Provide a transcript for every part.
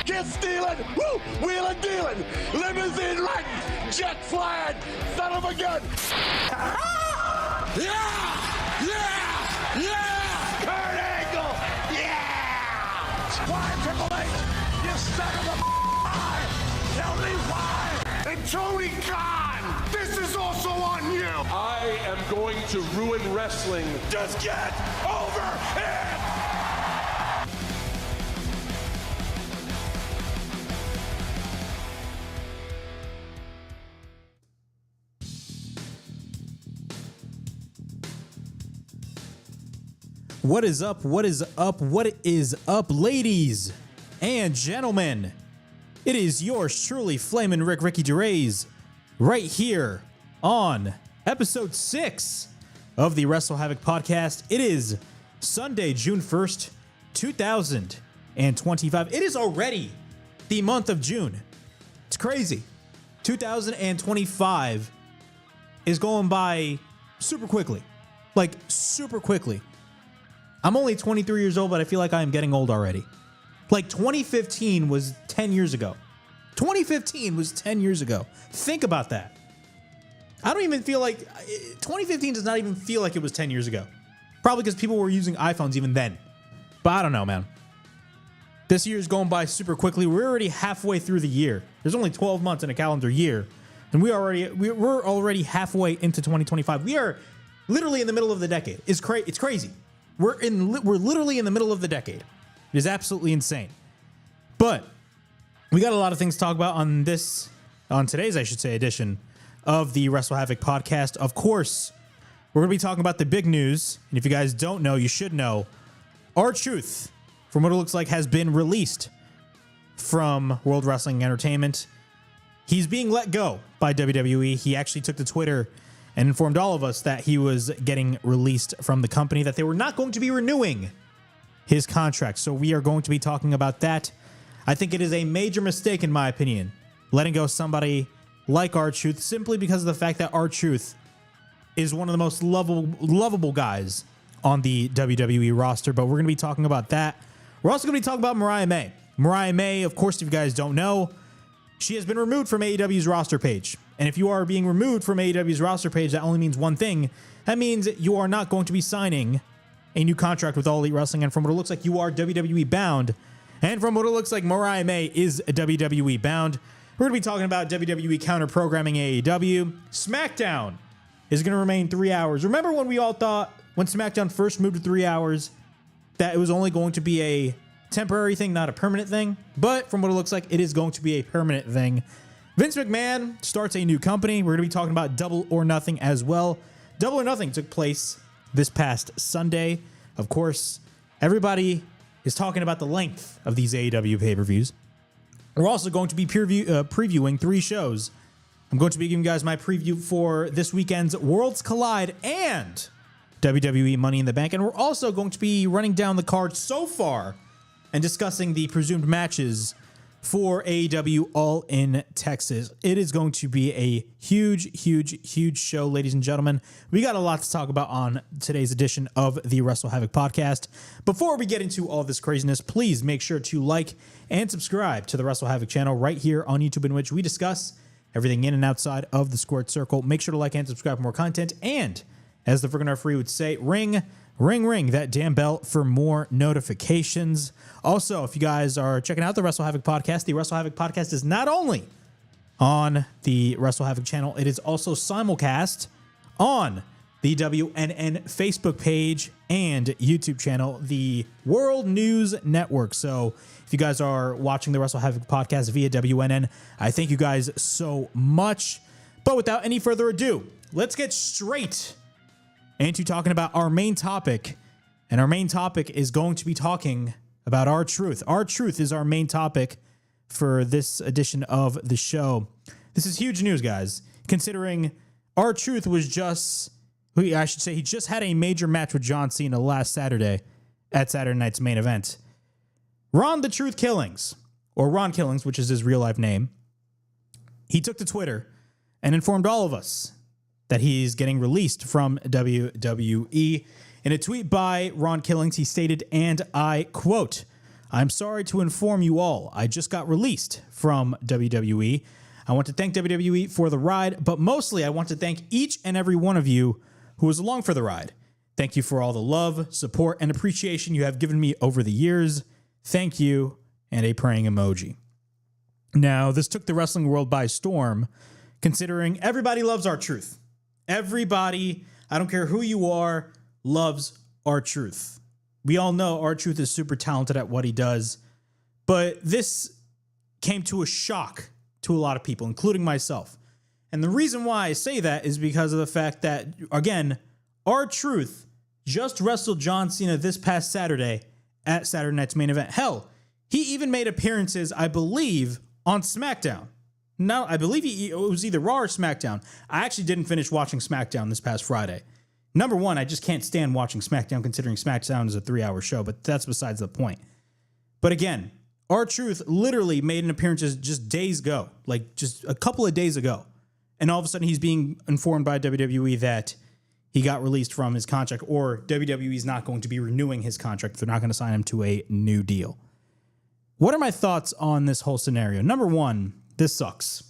Kiss stealing, woo, wheeling dealing, limousine riding, jet flying, son of a gun. Yeah! Kurt Angle, yeah! Why, Triple H, you son of a tell me why! And Tony Khan, this is also on you! I am going to ruin wrestling. Just get over it! What is up? What is up? What is up, ladies and gentlemen? It is yours truly, Flamin' Ricky Gervais, right here on episode 6 of the WrestleHavoc podcast. It is Sunday, June 1st, 2025. It is already the month of June. It's crazy. 2025 is going by super quickly. Like, super quickly. I'm only 23 years old, but I feel like I am getting old already. Like 2015 was 10 years ago. 2015 was 10 years ago. Think about that. I don't even feel like 2015 does not even feel like it was 10 years ago. Probably because people were using iPhones even then. But I don't know, man. This year is going by super quickly. We're already halfway through the year. There's only 12 months in a calendar year, and we're already halfway into 2025. We are literally in the middle of the decade. It's crazy. We're literally in the middle of the decade. It is absolutely insane. But we got a lot of things to talk about on today's, I should say, edition of the WrestleHavoc podcast. Of course, we're going to be talking about the big news. And if you guys don't know, you should know. R-Truth, from what it looks like, has been released from World Wrestling Entertainment. He's being let go by WWE. He actually took to Twitter and informed all of us that he was getting released from the company, that they were not going to be renewing his contract. So we are going to be talking about that. I think it is a major mistake, in my opinion, letting go somebody like R-Truth, simply because of the fact that R-Truth is one of the most lovable guys on the WWE roster. But we're going to be talking about that. We're also going to be talking about Mariah May. Mariah May, of course, if you guys don't know, she has been removed from AEW's roster page. And if you are being removed from AEW's roster page, that only means one thing. That means you are not going to be signing a new contract with All Elite Wrestling. And from what it looks like, you are WWE bound. And from what it looks like, Mariah May is WWE bound. We're going to be talking about WWE counter-programming AEW. SmackDown is going to remain 3 hours. Remember when we all thought, when SmackDown first moved to 3 hours, that it was only going to be a temporary thing, not a permanent thing? But from what it looks like, it is going to be a permanent thing. Vince McMahon starts a new company. We're going to be talking about Double or Nothing as well. Double or Nothing took place this past Sunday. Of course, everybody is talking about the length of these AEW pay-per-views. We're also going to be previewing 3 shows. I'm going to be giving you guys my preview for this weekend's Worlds Collide and WWE Money in the Bank. And we're also going to be running down the card so far and discussing the presumed matches for AEW All in Texas. It is going to be a huge show, ladies and gentlemen. We got a lot to talk about on today's edition of the WrestleHavoc podcast. Before we get into all this craziness, please make sure to like and subscribe to the WrestleHavoc channel right here on YouTube, in which we discuss everything in and outside of the squared circle. Make sure to like and subscribe for more content. And as the friggin' referee would say, ring that damn bell for more notifications. Also, if you guys are checking out the WrestleHavoc podcast, the WrestleHavoc podcast is not only on the WrestleHavoc channel, it is also simulcast on the WNN Facebook page and YouTube channel, the World News Network. So if you guys are watching the WrestleHavoc podcast via WNN, I thank you guys so much. But without any further ado, let's get straight into talking about our main topic. And our main topic is going to be talking about R-Truth. R-Truth is our main topic for this edition of the show. This is huge news, guys, considering R-Truth was he just had a major match with John Cena last Saturday at Saturday Night's Main Event. Ron the Truth Killings, or Ron Killings, which is his real life name, he took to Twitter and informed all of us that he's getting released from WWE. In a tweet by Ron Killings, he stated, and I quote, I'm sorry to inform you all, I just got released from WWE. I want to thank WWE for the ride, but mostly I want to thank each and every one of you who was along for the ride. Thank you for all the love, support, and appreciation you have given me over the years. Thank you, and a praying emoji. Now, this took the wrestling world by storm, considering everybody loves R-Truth. Everybody, I don't care who you are, loves R-Truth. We all know R-Truth is super talented at what he does, but this came to a shock to a lot of people, including myself. And the reason why I say that is because of the fact that, again, R-Truth just wrestled John Cena this past Saturday at Saturday Night's Main Event. Hell, he even made appearances, I believe, on SmackDown. No, I believe it was either Raw or SmackDown. I actually didn't finish watching SmackDown this past Friday. Number one, I just can't stand watching SmackDown considering SmackDown is a 3-hour show, but that's besides the point. But again, R-Truth literally made an appearance just days ago, like just a couple of days ago. And all of a sudden he's being informed by WWE that he got released from his contract, or WWE is not going to be renewing his contract. They're not going to sign him to a new deal. What are my thoughts on this whole scenario? Number one, this sucks.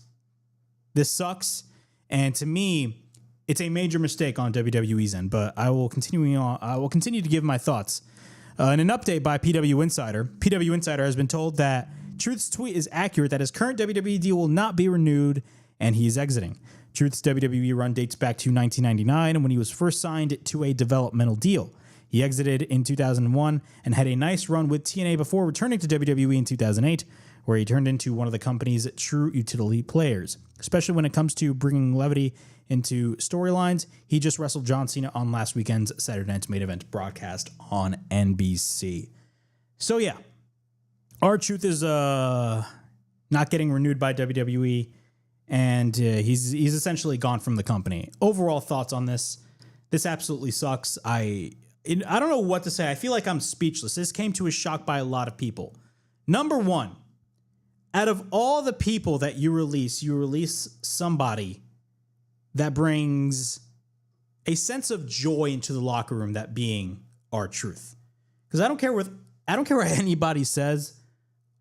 This sucks. And to me, it's a major mistake on WWE's end, but I will continue to give my thoughts. In an update by PW Insider has been told that Truth's tweet is accurate, that his current WWE deal will not be renewed, and he is exiting. Truth's WWE run dates back to 1999 when he was first signed to a developmental deal. He exited in 2001 and had a nice run with TNA before returning to WWE in 2008, where he turned into one of the company's true utility players, especially when it comes to bringing levity into storylines. He just wrestled John Cena on last weekend's Saturday Night's Main Event broadcast on NBC. So yeah, R-Truth is not getting renewed by WWE, and he's essentially gone from the company. Overall thoughts on this? This absolutely sucks. I don't know what to say. I feel like I'm speechless. This came to a shock by a lot of people. Number one, out of all the people that you release somebody that brings a sense of joy into the locker room, that being R-Truth. Because I don't care what anybody says.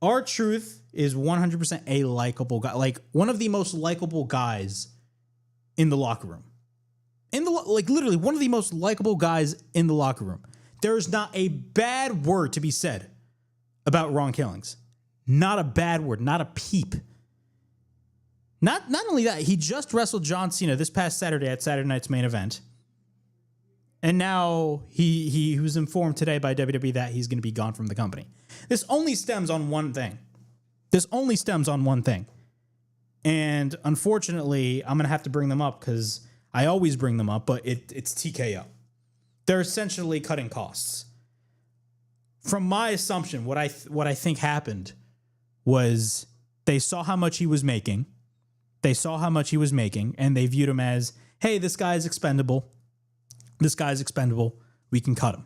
R-Truth is 100% a likable guy, like one of the most likable guys in the locker room. Literally one of the most likable guys in the locker room. There is not a bad word to be said about Ron Killings. Not a bad word, not a peep. Not only that, he just wrestled John Cena this past Saturday at Saturday Night's Main Event. And now he was informed today by WWE that he's going to be gone from the company. This only stems on one thing. And unfortunately, I'm going to have to bring them up because I always bring them up, but it's TKO. They're essentially cutting costs. From my assumption, what I think happened was they saw how much he was making. And they viewed him as, hey, this guy is expendable. We can cut him.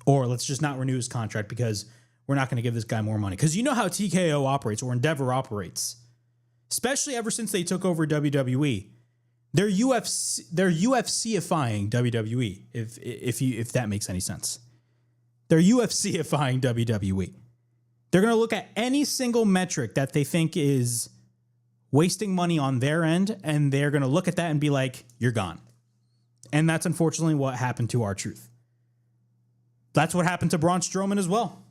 Or let's just not renew his contract because we're not going to give this guy more money. Because you know how TKO operates, or Endeavor operates. Especially ever since they took over WWE. They're UFC-ifying WWE, if that makes any sense. They're UFC-ifying WWE. They're going to look at any single metric that they think is wasting money on their end, and they're going to look at that and be like, you're gone. And that's unfortunately what happened to R-Truth. That's what happened to Braun Strowman as well.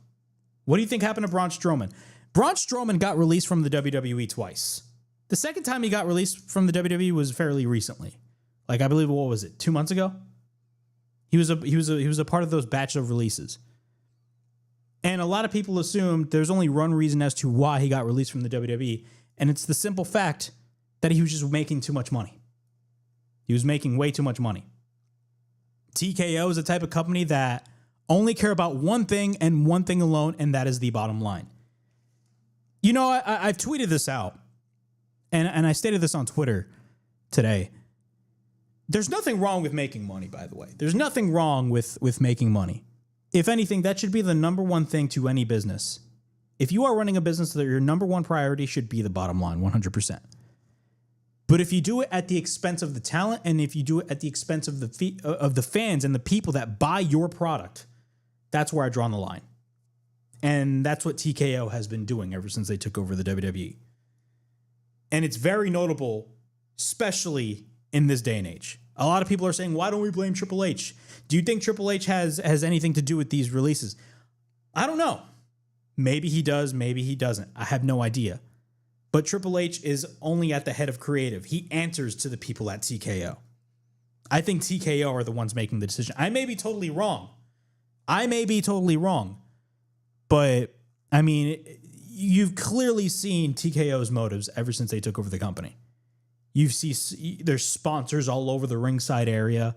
What do you think happened to Braun Strowman? Braun Strowman got released from the WWE twice. The second time he got released from the WWE was fairly recently. Like, I believe, what was it, 2 months ago? He was a part of those batch of releases. And a lot of people assumed there's only one reason as to why he got released from the WWE, and it's the simple fact that he was just making too much money. He was making way too much money. TKO is the type of company that only care about one thing and one thing alone, and that is the bottom line. You know, I've tweeted this out, and I stated this on Twitter today. There's nothing wrong with making money, by the way. There's nothing wrong with making money. If anything, that should be the number one thing to any business. If you are running a business, that your number one priority should be the bottom line, 100%. But if you do it at the expense of the talent, and if you do it at the expense of the fans and the people that buy your product, that's where I draw the line. And that's what TKO has been doing ever since they took over the WWE. And it's very notable, especially in this day and age. A lot of people are saying, why don't we blame Triple H? Do you think Triple H has anything to do with these releases? I don't know. Maybe he does, maybe he doesn't. I have no idea. But Triple H is only at the head of creative. He answers to the people at TKO. I think TKO are the ones making the decision. I may be totally wrong. But, I mean, you've clearly seen TKO's motives ever since they took over the company. You see there's sponsors all over the ringside area,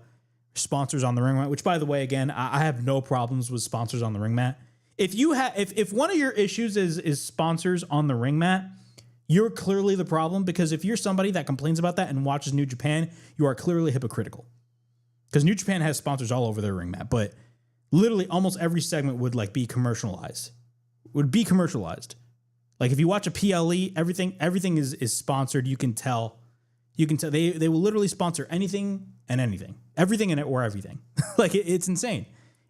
sponsors on the ring mat, which, by the way, again, I have no problems with sponsors on the ring mat. If one of your issues is sponsors on the ring mat, you're clearly the problem, because if you're somebody that complains about that and watches New Japan, you are clearly hypocritical. Because New Japan has sponsors all over their ring mat, but literally almost every segment would be commercialized. Like if you watch a PLE, everything is sponsored. You can tell they will literally sponsor anything and anything, everything and or everything. It's insane.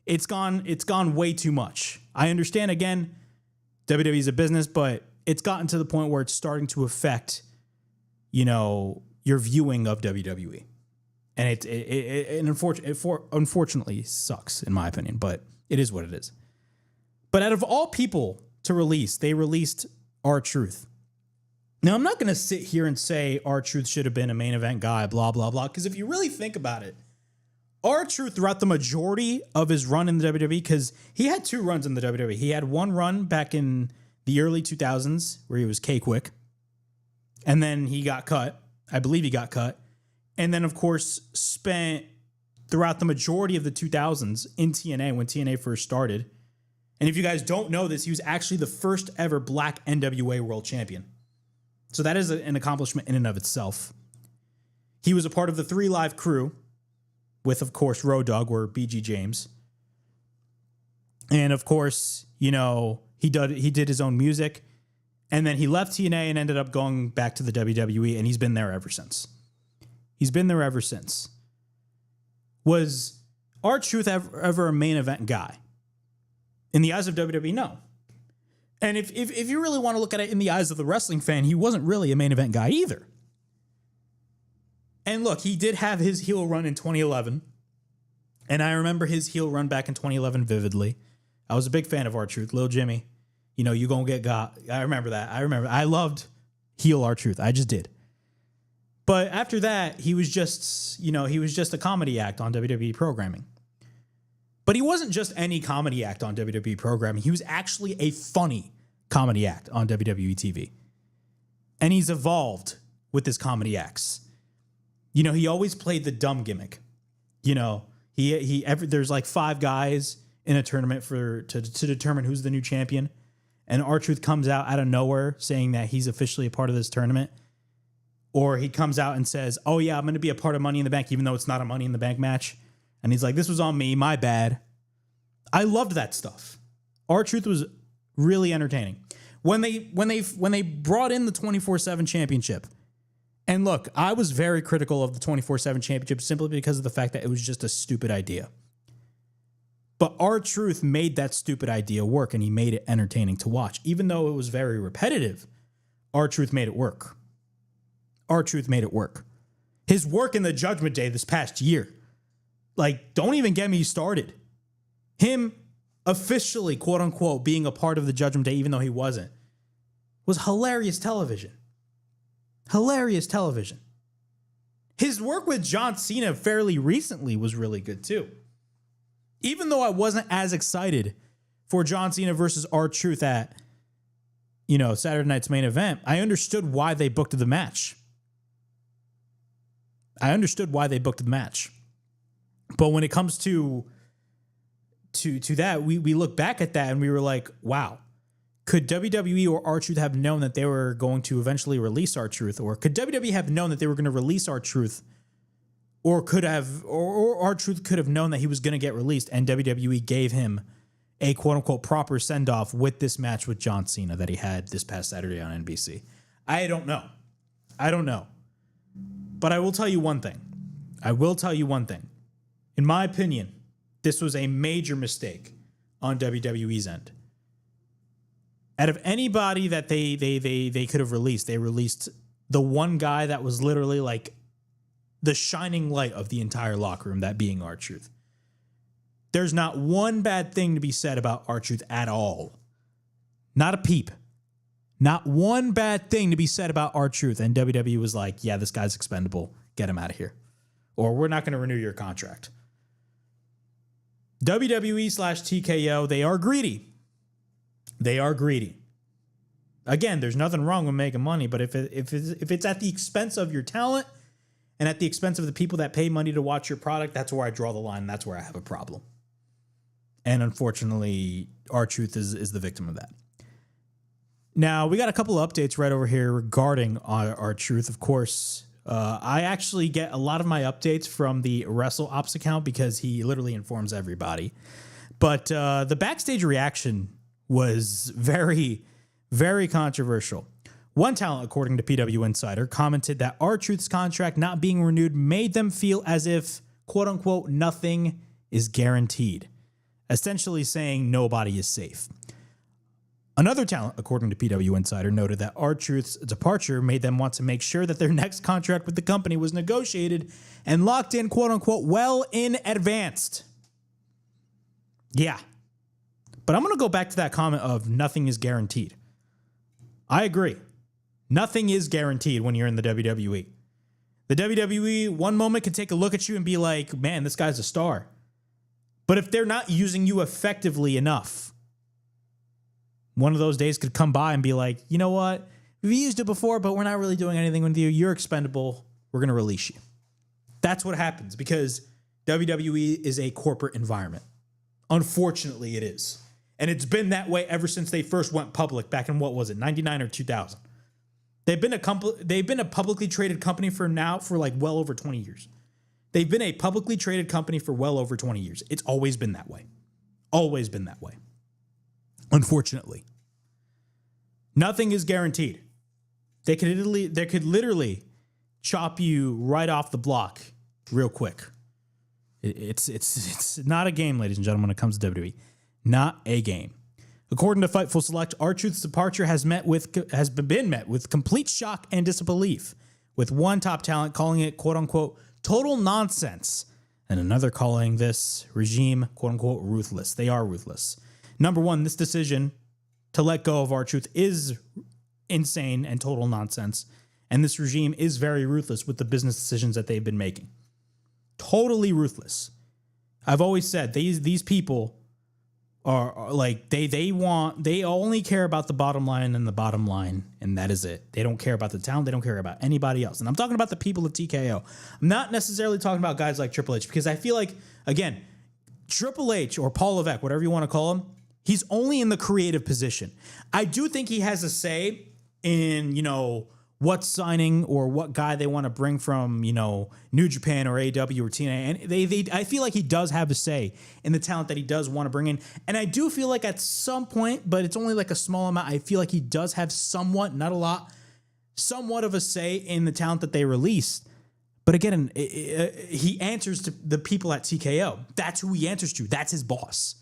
It's gone way too much. I understand, again, WWE is a business, but it's gotten to the point where it's starting to affect, your viewing of WWE. And it unfortunately sucks, in my opinion, but it is what it is. But out of all people to release, they released R-Truth. Now, I'm not going to sit here and say R-Truth should have been a main event guy, blah, blah, blah, because if you really think about it, R-Truth throughout the majority of his run in the WWE, because he had 2 runs in the WWE. He had one run back in the early 2000s where he was K-Quick, and then he got cut. I believe he got cut. And then, of course, spent throughout the majority of the 2000s in TNA when TNA first started. And if you guys don't know this, he was actually the first ever black NWA world champion. So that is an accomplishment in and of itself. He was a part of the 3 Live crew with, of course, Road Dogg or BG James. And, of course, he did his own music. And then he left TNA and ended up going back to the WWE, and he's been there ever since. Was R-Truth ever a main event guy? In the eyes of WWE, no. And if you really want to look at it in the eyes of the wrestling fan, he wasn't really a main event guy either. And look, he did have his heel run in 2011. And I remember his heel run back in 2011 vividly. I was a big fan of R-Truth. Lil Jimmy, you gonna get got. I remember that. I loved heel R-Truth. I just did. But after that, he was just a comedy act on WWE programming. But he wasn't just any comedy act on WWE programming. He was actually a funny comedy act on WWE TV. And he's evolved with his comedy acts. He always played the dumb gimmick. There's 5 guys in a tournament to determine who's the new champion. And R-Truth comes out of nowhere saying that he's officially a part of this tournament. Or he comes out and says, oh yeah, I'm going to be a part of Money in the Bank, even though it's not a Money in the Bank match. And he's like, this was on me, my bad. I loved that stuff. R-Truth was really entertaining. When they brought in the 24/7 championship, and look, I was very critical of the 24/7 championship simply because of the fact that it was just a stupid idea. But R-Truth made that stupid idea work, and he made it entertaining to watch. Even though it was very repetitive, R-Truth made it work. His work in the Judgment Day this past year, don't even get me started. Him officially, quote unquote, being a part of the Judgment Day, even though he wasn't, was hilarious television. His work with John Cena fairly recently was really good too. Even though I wasn't as excited for John Cena versus R-Truth at, Saturday night's main event, I understood why they booked the match. But when it comes to that, we look back at that and we were like, wow, could WWE or R-Truth have known that they were going to eventually release R-Truth? Or could WWE have known that they were going to release R-Truth? Or R-Truth could have known that he was going to get released, and WWE gave him a quote unquote proper send off with this match with John Cena that he had this past Saturday on NBC. I don't know. But I will tell you one thing. In my opinion, this was a major mistake on WWE's end. Out of anybody that they could have released, they released the one guy that was literally like the shining light of the entire locker room, that being R-Truth. There's not one bad thing to be said about R-Truth at all. Not a peep. Not one bad thing to be said about R-Truth. And WWE was like, yeah, this guy's expendable. Get him out of here. Or we're not going to renew your contract. WWE/TKO, they are greedy. They are greedy. Again, there's nothing wrong with making money, but if it's at the expense of your talent and at the expense of the people that pay money to watch your product, that's where I draw the line. That's where I have a problem. And unfortunately, R-Truth is the victim of that. Now, we got a couple of updates right over here regarding R-Truth. Of course, I actually get a lot of my updates from the WrestleHavoc account because he literally informs everybody. But the backstage reaction was very, very controversial. One talent, according to PW Insider, commented that R-Truth's contract not being renewed made them feel as if, quote unquote, nothing is guaranteed, essentially saying nobody is safe. Another talent, according to PW Insider, noted that R-Truth's departure made them want to make sure that their next contract with the company was negotiated and locked in, quote unquote, well in advance. Yeah. But I'm going to go back to that comment of nothing is guaranteed. I agree. Nothing is guaranteed when you're in the WWE. The WWE, one moment can take a look at you and be like, man, this guy's a star. But if they're not using you effectively enough, one of those days could come by and be like, you know what? We've used it before, but we're not really doing anything with you. You're expendable. We're going to release you. That's what happens because WWE is a corporate environment. Unfortunately, it is. And it's been that way ever since they first went public back in, what was it, 99 or 2000. They've been a publicly traded company for like well over 20 years. They've been a publicly traded company for well over 20 years. It's always been that way. Always been that way. Unfortunately. Nothing is guaranteed. They could literally chop you right off the block real quick. It's not a game, ladies and gentlemen, when it comes to WWE. Not a game. According to Fightful Select, R-Truth's departure has been met with complete shock and disbelief, with one top talent calling it, quote unquote, total nonsense, and another calling this regime, quote unquote, ruthless. They are ruthless. Number one, this decision to let go of R-Truth is insane and total nonsense, and this regime is very ruthless with the business decisions that they've been making. Totally ruthless. I've always said these people are like they only care about the bottom line and the bottom line, and that is it. They don't care about the talent. They don't care about anybody else. And I'm talking about the people at TKO. I'm not necessarily talking about guys like Triple H because I feel like, again, Triple H or Paul Levesque, whatever you want to call him, he's only in the creative position. I do think he has a say in, what signing or what guy they want to bring from, New Japan or AEW or TNA. And I feel like he does have a say in the talent that he does want to bring in. And I do feel like at some point, but it's only like a small amount, I feel like he does have somewhat, not a lot, somewhat of a say in the talent that they released. But again, he answers to the people at TKO. That's who he answers to. That's his boss.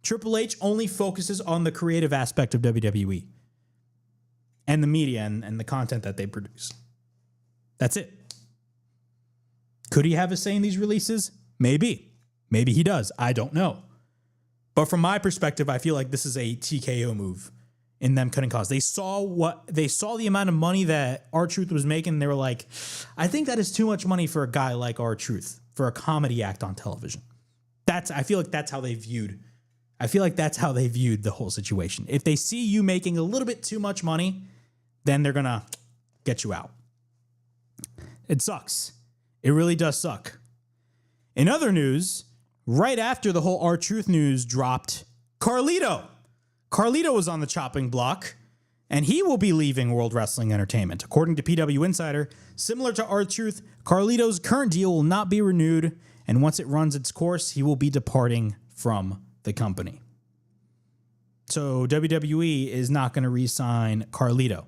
Triple H only focuses on the creative aspect of WWE and the media and the content that they produce. That's it. Could he have a say in these releases? Maybe. Maybe he does. I don't know. But from my perspective, I feel like this is a TKO move in them cutting costs. They saw the amount of money that R-Truth was making, and they were like, I think that is too much money for a guy like R-Truth, for a comedy act on television. I feel like that's how they viewed the whole situation. If they see you making a little bit too much money, then they're going to get you out. It sucks. It really does suck. In other news, right after the whole R-Truth news dropped, Carlito was on the chopping block, and he will be leaving World Wrestling Entertainment. According to PW Insider, similar to R-Truth, Carlito's current deal will not be renewed, and once it runs its course, he will be departing from the company. So WWE is not going to re-sign Carlito.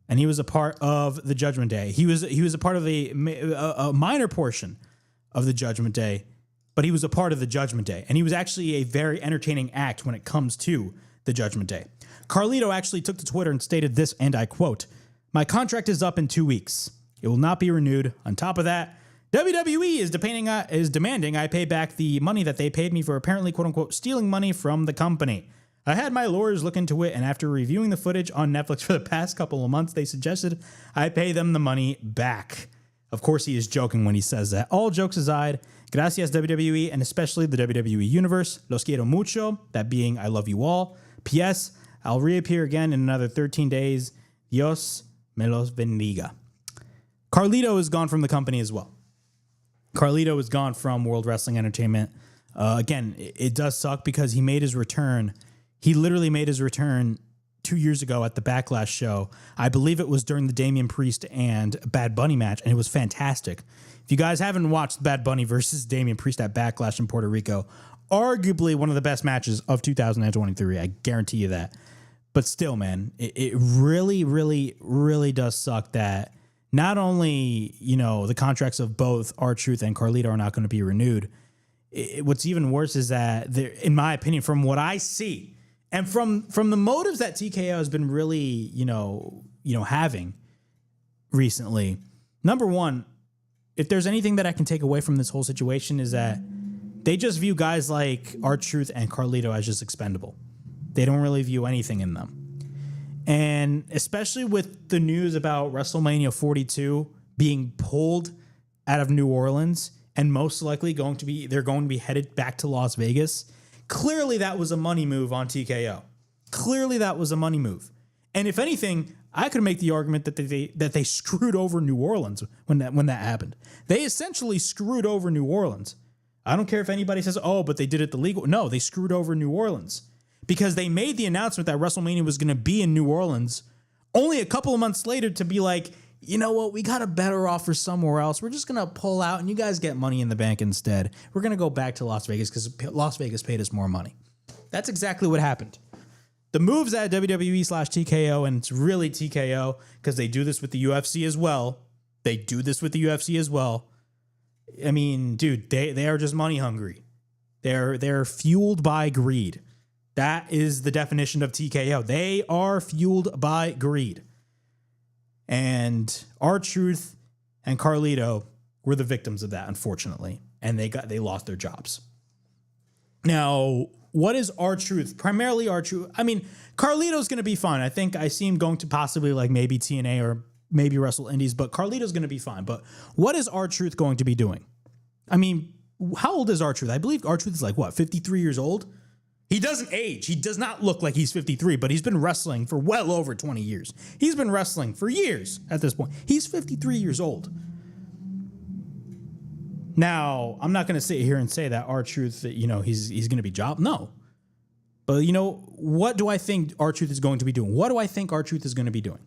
And he was a part of the Judgment Day. He was a part of a minor portion of the Judgment Day, but he was a part of the Judgment Day. And he was actually a very entertaining act when it comes to the Judgment Day. Carlito actually took to Twitter and stated this, and I quote, "My contract is up in 2 weeks. It will not be renewed. On top of that, WWE is demanding I pay back the money that they paid me for apparently, quote unquote, stealing money from the company. I had my lawyers look into it, and after reviewing the footage on Netflix for the past couple of months, they suggested I pay them the money back." Of course, he is joking when he says that. All jokes aside, gracias WWE, and especially the WWE Universe. Los quiero mucho, that being I love you all. P.S. I'll reappear again in another 13 days. Dios me los bendiga. Carlito is gone from the company as well. Carlito is gone from World Wrestling Entertainment. Again, it does suck because he made his return. He literally made his return 2 years ago at the Backlash show. I believe it was during the Damian Priest and Bad Bunny match, and it was fantastic. If you guys haven't watched Bad Bunny versus Damian Priest at Backlash in Puerto Rico, arguably one of the best matches of 2023. I guarantee you that. But still, man, it really, really, really does suck that not only, the contracts of both R-Truth and Carlito are not going to be renewed. What's even worse is that, in my opinion, from what I see, and from the motives that TKO has been really, having recently, number one, if there's anything that I can take away from this whole situation is that they just view guys like R-Truth and Carlito as just expendable. They don't really view anything in them. And especially with the news about WrestleMania 42 being pulled out of New Orleans and most likely they're going to be headed back to Las Vegas. Clearly that was a money move on TKO. Clearly that was a money move. And if anything, I could make the argument that they screwed over New Orleans when that happened. They essentially screwed over New Orleans. I don't care if anybody says, "Oh, but they did it the legal." No, they screwed over New Orleans. Because they made the announcement that WrestleMania was going to be in New Orleans only a couple of months later to be like, you know what, we got a better offer somewhere else. We're just going to pull out and you guys get money in the bank instead. We're going to go back to Las Vegas because Las Vegas paid us more money. That's exactly what happened. The moves at WWE/TKO, and it's really TKO because they do this with the UFC as well. I mean, dude, they are just money hungry. They're fueled by greed. That is the definition of TKO. They are fueled by greed. And R-Truth and Carlito were the victims of that, unfortunately. And they lost their jobs. Now, what is R-Truth? Primarily R-Truth. I mean, Carlito's going to be fine. I see him going to possibly like maybe TNA or maybe Wrestle Indies, but Carlito's going to be fine. But what is R-Truth going to be doing? I mean, how old is R-Truth? I believe R-Truth is like, 53 years old? He doesn't age. He does not look like he's 53, but he's been wrestling for well over 20 years. He's been wrestling for years at this point. He's 53 years old. Now, I'm not going to sit here and say that R-Truth, he's going to be job. No. But, what do I think R-Truth is going to be doing? What do I think R-Truth is going to be doing?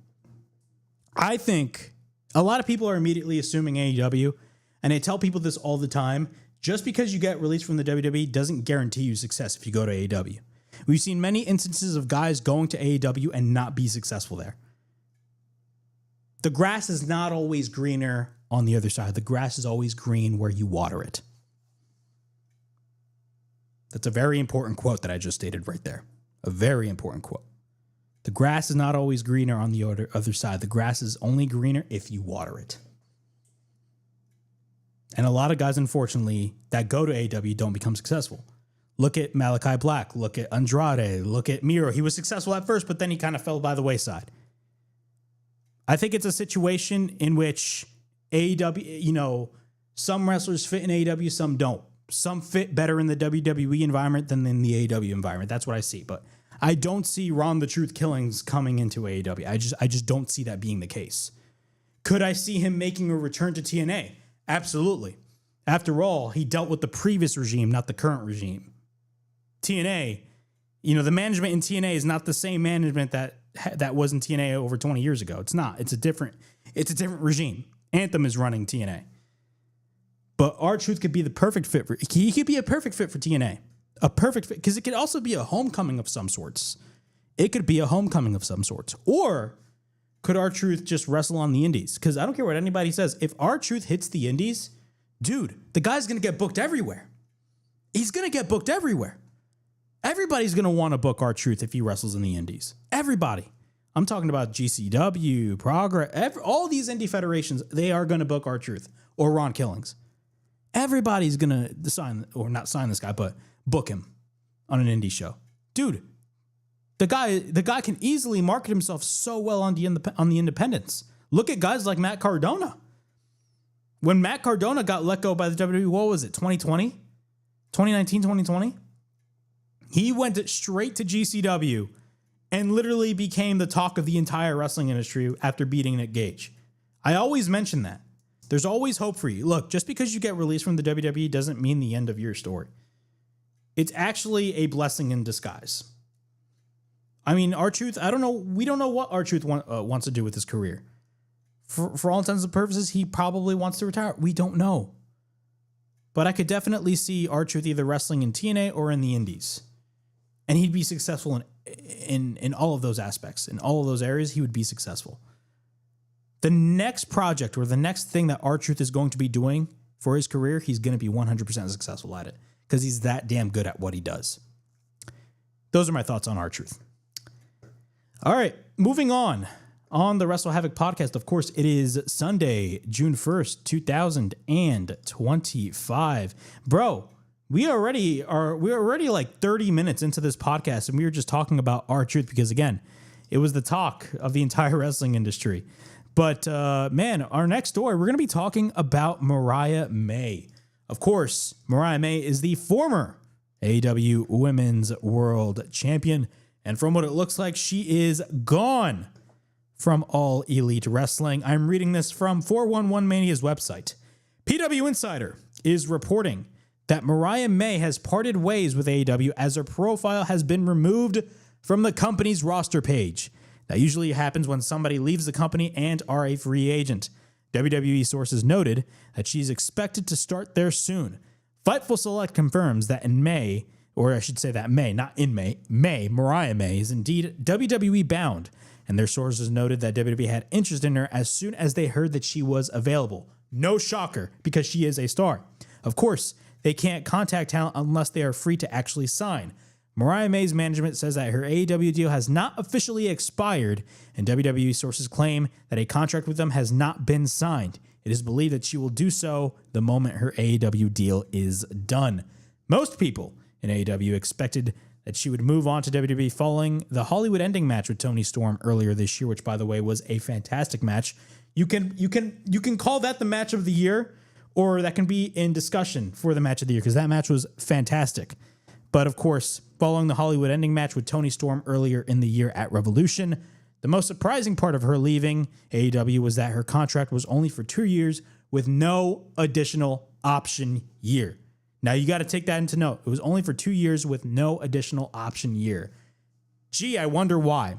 I think a lot of people are immediately assuming AEW, and I tell people this all the time. Just because you get released from the WWE doesn't guarantee you success if you go to AEW. We've seen many instances of guys going to AEW and not be successful there. The grass is not always greener on the other side. The grass is always green where you water it. That's a very important quote that I just stated right there. A very important quote. The grass is not always greener on the other side. The grass is only greener if you water it. And a lot of guys, unfortunately, that go to AEW don't become successful. Look at Malachi Black. Look at Andrade. Look at Miro. He was successful at first, but then he kind of fell by the wayside. I think it's a situation in which AEW, some wrestlers fit in AEW, some don't. Some fit better in the WWE environment than in the AEW environment. That's what I see. But I don't see Ron the Truth Killings coming into AEW. I just don't see that being the case. Could I see him making a return to TNA? Absolutely. After all, he dealt with the previous regime, not the current regime. TNA, the management in TNA is not the same management that was in TNA over 20 years ago. It's not. It's a different regime. Anthem is running TNA. But R-Truth could be the perfect fit he could be a perfect fit for TNA. A perfect fit, because it could also be a homecoming of some sorts. It could be a homecoming of some sorts. Or could R-Truth just wrestle on the indies? Because I don't care what anybody says. If R-Truth hits the indies, dude, the guy's going to get booked everywhere. He's going to get booked everywhere. Everybody's going to want to book R-Truth if he wrestles in the indies. Everybody. I'm talking about GCW, Progress, all these indie federations, they are going to book R-Truth or Ron Killings. Everybody's going to sign, or not sign this guy, but book him on an indie show. Dude, the guy can easily market himself so well on the independents. Look at guys like Matt Cardona. When Matt Cardona got let go by the WWE, what was it, 2020? 2019, 2020? He went straight to GCW and literally became the talk of the entire wrestling industry after beating Nick Gage. I always mention that. There's always hope for you. Look, just because you get released from the WWE doesn't mean the end of your story. It's actually a blessing in disguise. I mean, R-Truth, I don't know. We don't know what R-Truth wants to do with his career. For all intents and purposes, he probably wants to retire. We don't know. But I could definitely see R-Truth either wrestling in TNA or in the indies. And he'd be successful in all of those aspects. In all of those areas, he would be successful. The next project or the next thing that R-Truth is going to be doing for his career, he's going to be 100% successful at it because he's that damn good at what he does. Those are my thoughts on R-Truth. All right, moving on the WrestleHavoc podcast. Of course, it is Sunday, June 1st, 2025. Bro, we're already like 30 minutes into this podcast, and we were just talking about R-Truth because, again, it was the talk of the entire wrestling industry. But, man, our next story, we're going to be talking about Mariah May. Of course, Mariah May is the former AEW Women's World Champion. And from what it looks like, she is gone from All Elite Wrestling. I'm reading this from 411 Mania's website. PW Insider is reporting that Mariah May has parted ways with AEW as her profile has been removed from the company's roster page. That usually happens when somebody leaves the company and are a free agent. WWE sources noted that she's expected to start there soon. Fightful Select confirms that in May, or I should say that May, not in May, Mariah May is indeed WWE bound, and their sources noted that WWE had interest in her as soon as they heard that she was available. No shocker, because she is a star. Of course, they can't contact talent unless they are free to actually sign. Mariah May's management says that her AEW deal has not officially expired, and WWE sources claim that a contract with them has not been signed. It is believed that she will do so the moment her AEW deal is done. Most people in AEW expected that she would move on to WWE following the Hollywood ending match with Toni Storm earlier this year, which, by the way, was a fantastic match. You can call that the match of the year, or that can be in discussion for the match of the year, because that match was fantastic. But of course, following the Hollywood ending match with Toni Storm earlier in the year at Revolution, the most surprising part of her leaving AEW was that her contract was only for 2 years with no additional option year. Now you got to take that into note. It was only for 2 years with no additional option year. Gee, I wonder why.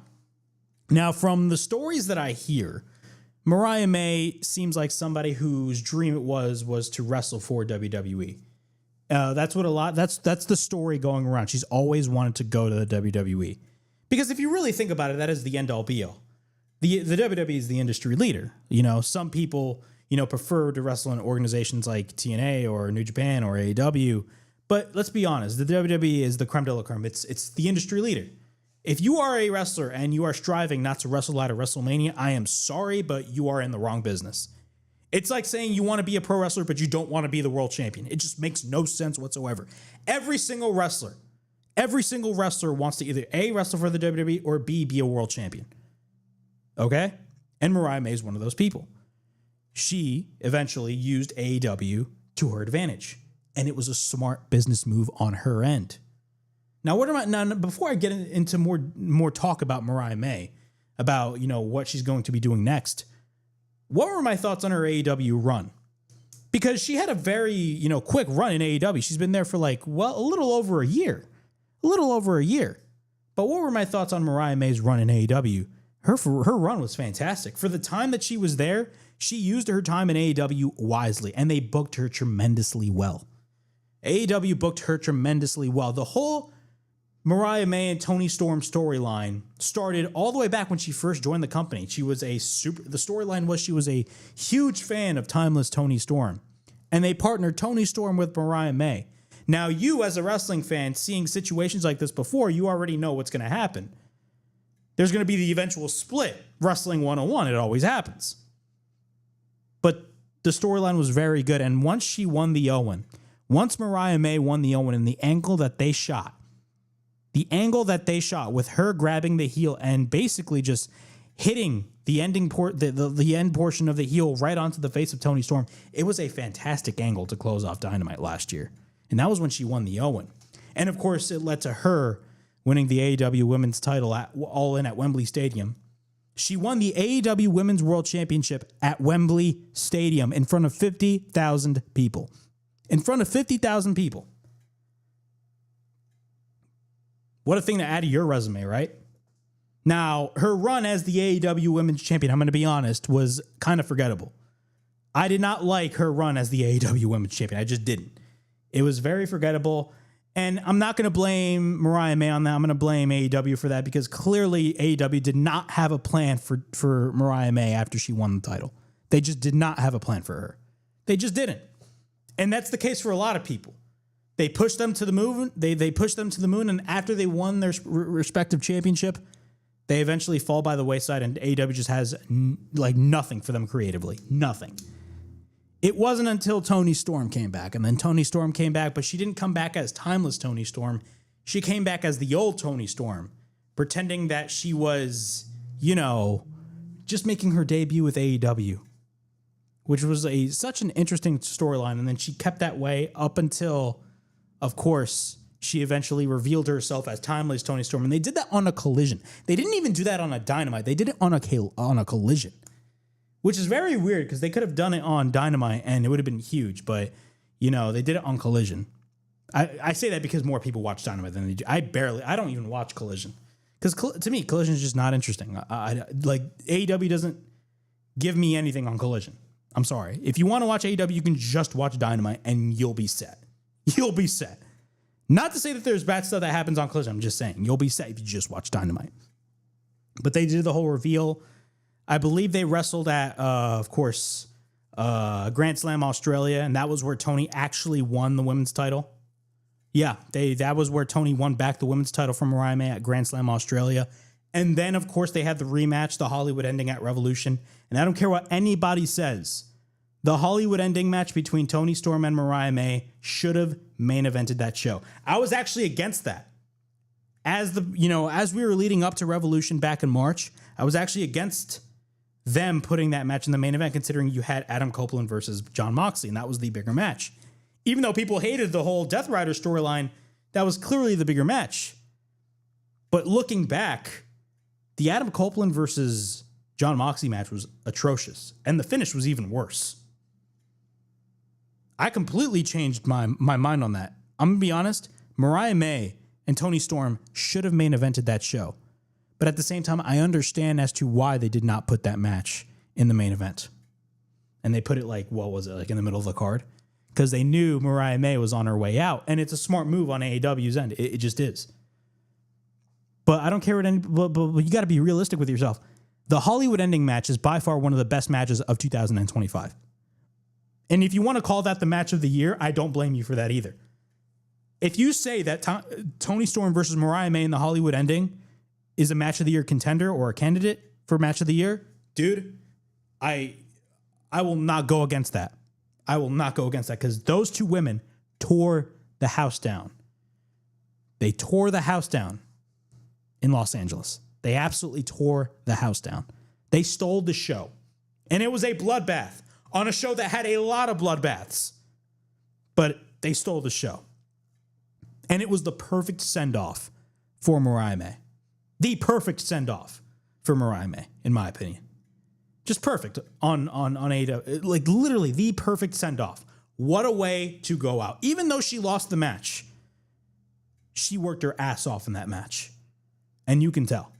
Now, from the stories that I hear, Mariah May seems like somebody whose dream it was to wrestle for WWE. That's the story going around. She's always wanted to go to the WWE. Because if you really think about it, that is the end all be all. The WWE is the industry leader. You know, some people, prefer to wrestle in organizations like TNA or New Japan or AEW. But let's be honest, the WWE is the creme de la creme. It's the industry leader. If you are a wrestler and you are striving not to wrestle at a WrestleMania, I am sorry, but you are in the wrong business. It's like saying you want to be a pro wrestler, but you don't want to be the world champion. It just makes no sense whatsoever. Every single wrestler wants to either A, wrestle for the WWE, or B, be a world champion. Okay? And Mariah May is one of those people. She eventually used AEW to her advantage, and it was a smart business move on her end. Now, before I get into more talk about Mariah May, about, what she's going to be doing next, what were my thoughts on her AEW run? Because she had a very, quick run in AEW. She's been there for a little over a year. But what were my thoughts on Mariah May's run in AEW? Her run was fantastic. For the time that she was there, she used her time in AEW wisely, and they booked her tremendously well. AEW booked her tremendously well. The whole Mariah May and Toni Storm storyline started all the way back when she first joined the company. The storyline was she was a huge fan of timeless Toni Storm, and they partnered Toni Storm with Mariah May. Now, you as a wrestling fan, seeing situations like this before, you already know what's going to happen. There's going to be the eventual split. Wrestling 101, it always happens. But the storyline was very good. And once she won the Owen, once Mariah May won the Owen, and the angle that they shot with her grabbing the heel and basically just hitting the ending the end portion of the heel right onto the face of Toni Storm, it was a fantastic angle to close off Dynamite last year. And that was when she won the Owen. And of course, it led to her winning the AEW Women's title All In at Wembley Stadium. She won the AEW Women's World Championship at Wembley Stadium in front of 50,000 people. In front of 50,000 people. What a thing to add to your resume, right? Now, her run as the AEW Women's Champion, I'm going to be honest, was kind of forgettable. I did not like her run as the AEW Women's Champion. I just didn't. It was very forgettable. And I'm not going to blame Mariah May on that. I'm going to blame AEW for that because clearly AEW did not have a plan for Mariah May after she won the title. They just did not have a plan for her. They just didn't. And that's the case for a lot of people. They pushed them to the moon. They pushed them to the moon, and after they won their respective championship, they eventually fall by the wayside, and AEW just has nothing for them creatively. Nothing. It wasn't until Toni Storm came back, and then Toni Storm came back, but she didn't come back as timeless Toni Storm. She came back as the old Toni Storm, pretending that she was, just making her debut with AEW, which was such an interesting storyline. And then she kept that way up until, of course, she eventually revealed herself as timeless Toni Storm. And they did that on a Collision. They didn't even do that on a Dynamite. They did it on a Collision, which is very weird because they could have done it on Dynamite and it would have been huge. But, they did it on Collision. I say that because more people watch Dynamite than they do. I don't even watch Collision because to me, Collision is just not interesting. AEW doesn't give me anything on Collision. I'm sorry. If you want to watch AEW, you can just watch Dynamite and you'll be set. You'll be set. Not to say that there's bad stuff that happens on Collision. I'm just saying you'll be set if you just watch Dynamite. But they did the whole reveal. I believe they wrestled at, of course, Grand Slam Australia, and that was where Toni actually won the women's title. Yeah, that was where Toni won back the women's title from Mariah May at Grand Slam Australia. And then, of course, they had the rematch, the Hollywood ending at Revolution. And I don't care what anybody says. The Hollywood ending match between Toni Storm and Mariah May should have main evented that show. I was actually against that. As we were leading up to Revolution back in March, I was actually against them putting that match in the main event, considering you had Adam Copeland versus Jon Moxley, and that was the bigger match. Even though people hated the whole Death Rider storyline, that was clearly the bigger match. But looking back, the Adam Copeland versus Jon Moxley match was atrocious, and the finish was even worse. I completely changed my mind on that. I'm going to be honest, Mariah May and Toni Storm should have main evented that show. But at the same time, I understand as to why they did not put that match in the main event. And they put it in the middle of the card? Because they knew Mariah May was on her way out, and it's a smart move on AEW's end. It just is. But I don't care but you got to be realistic with yourself. The Hollywood ending match is by far one of the best matches of 2025. And if you want to call that the match of the year, I don't blame you for that either. If you say that Toni Storm versus Mariah May in the Hollywood ending is a match of the year contender or a candidate for match of the year, dude, I will not go against that. I will not go against that because those two women tore the house down. They tore the house down in Los Angeles. They absolutely tore the house down. They stole the show. And it was a bloodbath on a show that had a lot of bloodbaths. But they stole the show. And it was the perfect send-off for Mariah May. The perfect send-off for Mariah May, in my opinion. Just perfect on AEW. Like, literally the perfect send-off. What a way to go out. Even though she lost the match, she worked her ass off in that match. And you can tell.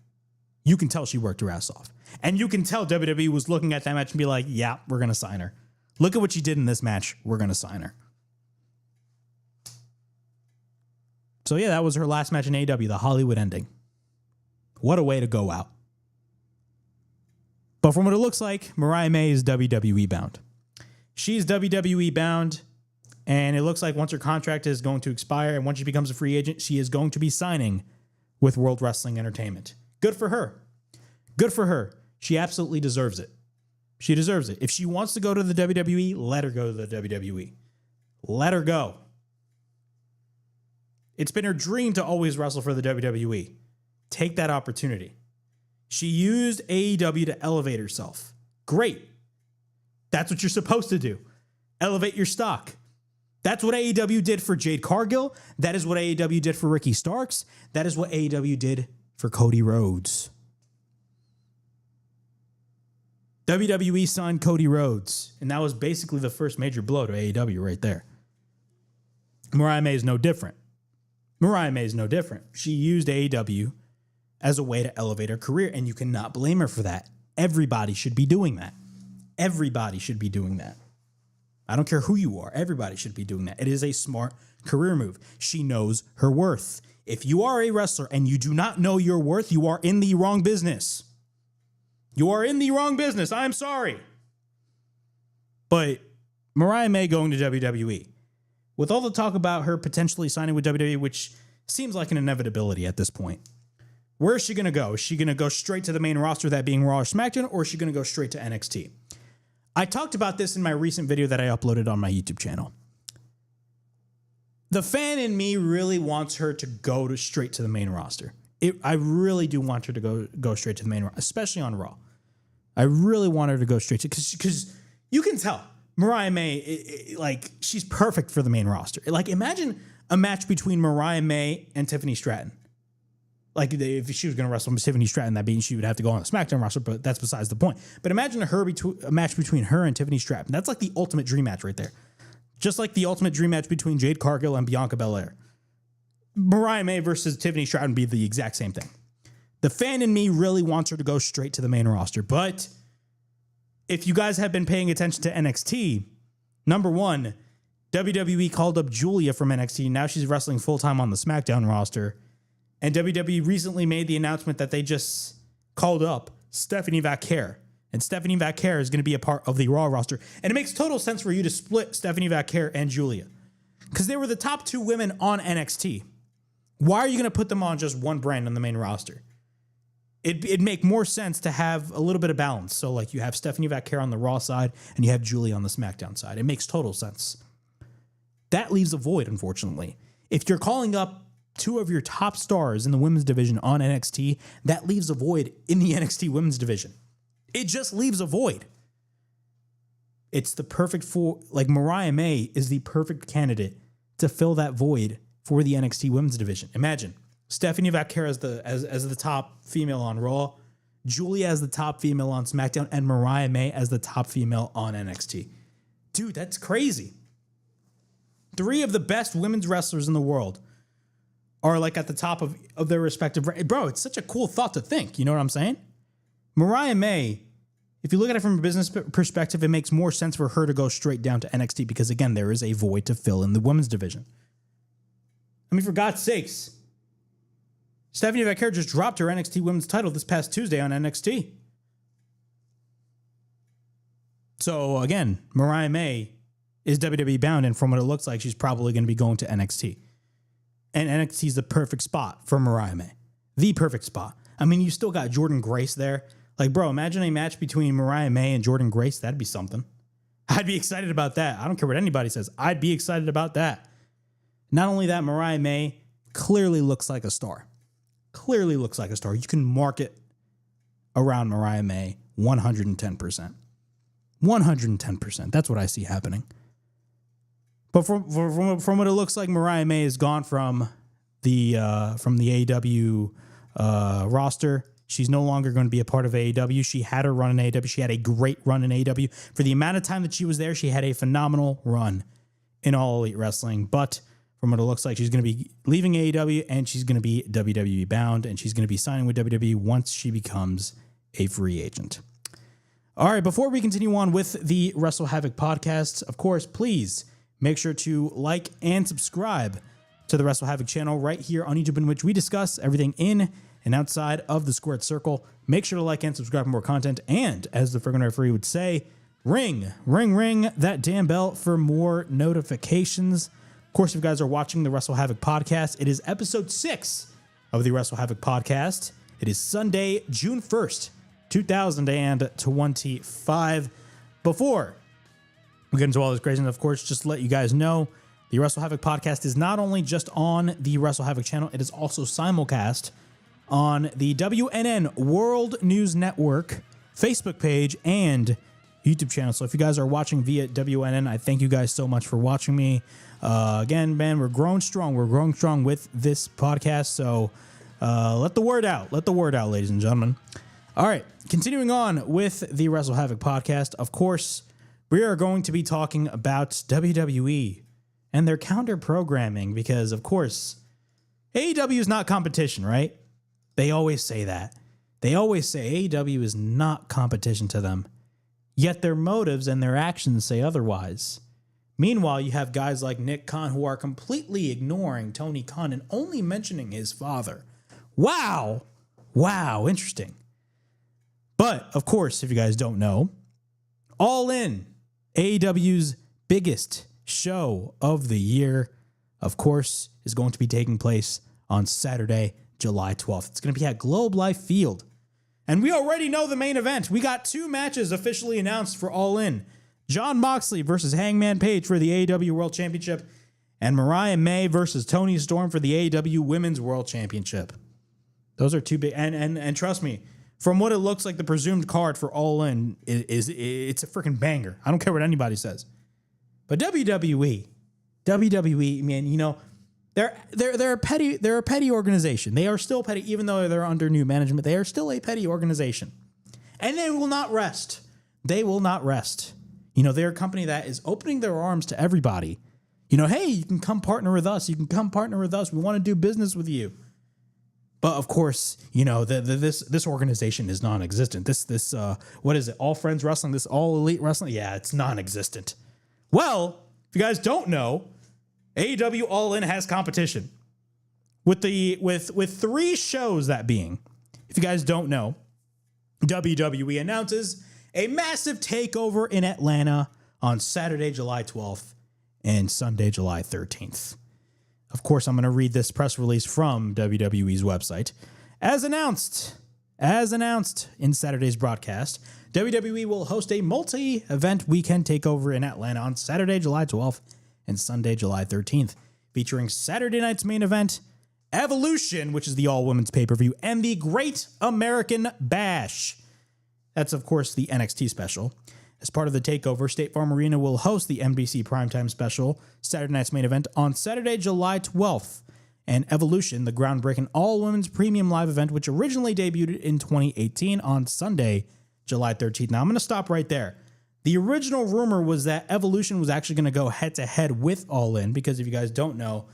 You can tell she worked her ass off. And you can tell WWE was looking at that match and be like, yeah, we're going to sign her. Look at what she did in this match. We're going to sign her. So, yeah, that was her last match in AEW, the Hollywood ending. What a way to go out. But from what it looks like, Mariah May is WWE bound. She's WWE bound. And it looks like once her contract is going to expire and once she becomes a free agent, she is going to be signing with World Wrestling Entertainment. Good for her. Good for her. She absolutely deserves it. She deserves it. If she wants to go to the WWE, let her go to the WWE. Let her go. It's been her dream to always wrestle for the WWE. Take that opportunity. She used AEW to elevate herself. Great. That's what you're supposed to do. Elevate your stock. That's what AEW did for Jade Cargill. That is what AEW did for Ricky Starks. That is what AEW did for Cody Rhodes. WWE signed Cody Rhodes, and that was basically the first major blow to AEW right there. Mariah May is no different. Mariah May is no different. She used AEW as a way to elevate her career, and you cannot blame her for that. Everybody should be doing that. Everybody should be doing that. I don't care who you are. Everybody should be doing that. It is a smart career move. She knows her worth. If you are a wrestler and you do not know your worth, you are in the wrong business. You are in the wrong business. I'm sorry. But Mariah May going to WWE, with all the talk about her potentially signing with WWE, which seems like an inevitability at this point, where is she going to go? Is she going to go straight to the main roster, that being Raw or SmackDown, or is she going to go straight to NXT? I talked about this in my recent video that I uploaded on my YouTube channel. The fan in me really wants her to go straight to the main roster. I really do want her to go straight to the main roster, especially on Raw. I really want her to go straight to, because you can tell Mariah May, like, she's perfect for the main roster. Like, imagine a match between Mariah May and Tiffany Stratton. Like, if she was going to wrestle with Tiffany Stratton, that means she would have to go on the SmackDown roster, but that's besides the point. But imagine a match between her and Tiffany Stratton. That's like the ultimate dream match right there. Just like the ultimate dream match between Jade Cargill and Bianca Belair. Mariah May versus Tiffany Stratton would be the exact same thing. The fan in me really wants her to go straight to the main roster. But if you guys have been paying attention to NXT, number one, WWE called up Julia from NXT. Now she's wrestling full-time on the SmackDown roster. And WWE recently made the announcement that they just called up Stephanie Vaquer. And Stephanie Vaquer is going to be a part of the Raw roster. And it makes total sense for you to split Stephanie Vaquer and Julia, because they were the top two women on NXT. Why are you going to put them on just one brand on the main roster? It'd make more sense to have a little bit of balance. So, like, you have Stephanie Vaquer on the Raw side and you have Julia on the SmackDown side. It makes total sense. That leaves a void, unfortunately. If you're calling up two of your top stars in the women's division on NXT, that leaves a void in the NXT women's division. It just leaves a void. It's the perfect like, Mariah May is the perfect candidate to fill that void for the NXT women's division. Imagine Stephanie Vaquer as the top female on Raw, Julia as the top female on SmackDown, and Mariah May as the top female on NXT. Dude, that's crazy. Three of the best women's wrestlers in the world are, like, at the top of their respective... Bro, it's such a cool thought to think. You know what I'm saying? Mariah May, if you look at it from a business perspective, it makes more sense for her to go straight down to NXT because, again, there is a void to fill in the women's division. I mean, for God's sakes, Stephanie Vaquer just dropped her NXT women's title this past Tuesday on NXT. So, again, Mariah May is WWE bound, and from what it looks like, she's probably going to be going to NXT. And NXT is the perfect spot for Mariah May. The perfect spot. I mean, you still got Jordynne Grace there. Like, bro, imagine a match between Mariah May and Jordynne Grace. That'd be something. I'd be excited about that. I don't care what anybody says. I'd be excited about that. Not only that, Mariah May clearly looks like a star. Clearly looks like a star. You can market around Mariah May 110%. 110%. That's what I see happening. But from what it looks like, Mariah May has gone from the AEW roster. She's no longer going to be a part of AEW. She had her run in AEW. She had a great run in AEW. For the amount of time that she was there, she had a phenomenal run in All Elite Wrestling. But from what it looks like, she's going to be leaving AEW and she's going to be WWE bound, and she's going to be signing with WWE once she becomes a free agent. All right, before we continue on with the WrestleHavoc podcast, of course, please make sure to like and subscribe to the WrestleHavoc channel right here on YouTube, in which we discuss everything in and outside of the squared circle. Make sure to like and subscribe for more content. And as the friggin' referee would say, ring that damn bell for more notifications. Of course, if you guys are watching the WrestleHavoc podcast, it is episode 6 of the WrestleHavoc podcast. It is Sunday, June 1st, 2025. Before we get into all this craziness, of course, just to let you guys know, the WrestleHavoc podcast is not only just on the WrestleHavoc channel, it is also simulcast on the WNN World News Network Facebook page and YouTube channel. So if you guys are watching via WNN, I thank you guys so much for watching me. Again, man, we're growing strong. We're growing strong with this podcast. So let the word out. Let the word out, ladies and gentlemen. All right, continuing on with the WrestleHavoc podcast. Of course, we are going to be talking about WWE and their counter programming because, of course, AEW is not competition, right? They always say that. They always say AEW is not competition to them, yet their motives and their actions say otherwise. Meanwhile, you have guys like Nick Khan who are completely ignoring Tony Khan and only mentioning his father. Wow. Wow, interesting. But, of course, if you guys don't know, All In, AEW's biggest show of the year, of course, is going to be taking place on Saturday, July 12th. It's going to be at Globe Life Field. And we already know the main event. We got 2 matches officially announced for All In. Jon Moxley versus Hangman Page for the AEW World Championship, and Mariah May versus Toni Storm for the AEW Women's World Championship. Those are 2 big, and trust me, from what it looks like, the presumed card for All In it's a freaking banger. I don't care what anybody says. But WWE, man, you know, they're a petty organization. They are still petty, even though they're under new management. They are still a petty organization, and they will not rest. They will not rest. You know, they're a company that is opening their arms to everybody. You know, hey, you can come partner with us. You can come partner with us. We want to do business with you. But of course, you know, this organization is non-existent. This what is it? All Friends Wrestling. This All Elite Wrestling. Yeah, it's non-existent. Well, if you guys don't know, AEW All In has competition with 3 shows. That being, if you guys don't know, WWE announces a massive takeover in Atlanta on Saturday, July 12th and Sunday, July 13th. Of course, I'm going to read this press release from WWE's website. As announced in Saturday's broadcast, WWE will host a multi-event weekend takeover in Atlanta on Saturday, July 12th and Sunday, July 13th, featuring Saturday night's main event, Evolution, which is the all-women's pay-per-view, and the Great American Bash. That's, of course, the NXT special. As part of the takeover, State Farm Arena will host the NBC Primetime special, Saturday night's main event, on Saturday, July 12th, and Evolution, the groundbreaking all-women's premium live event, which originally debuted in 2018, on Sunday, July 13th. Now, I'm going to stop right there. The original rumor was that Evolution was actually going to go head-to-head with All In, because if you guys don't know,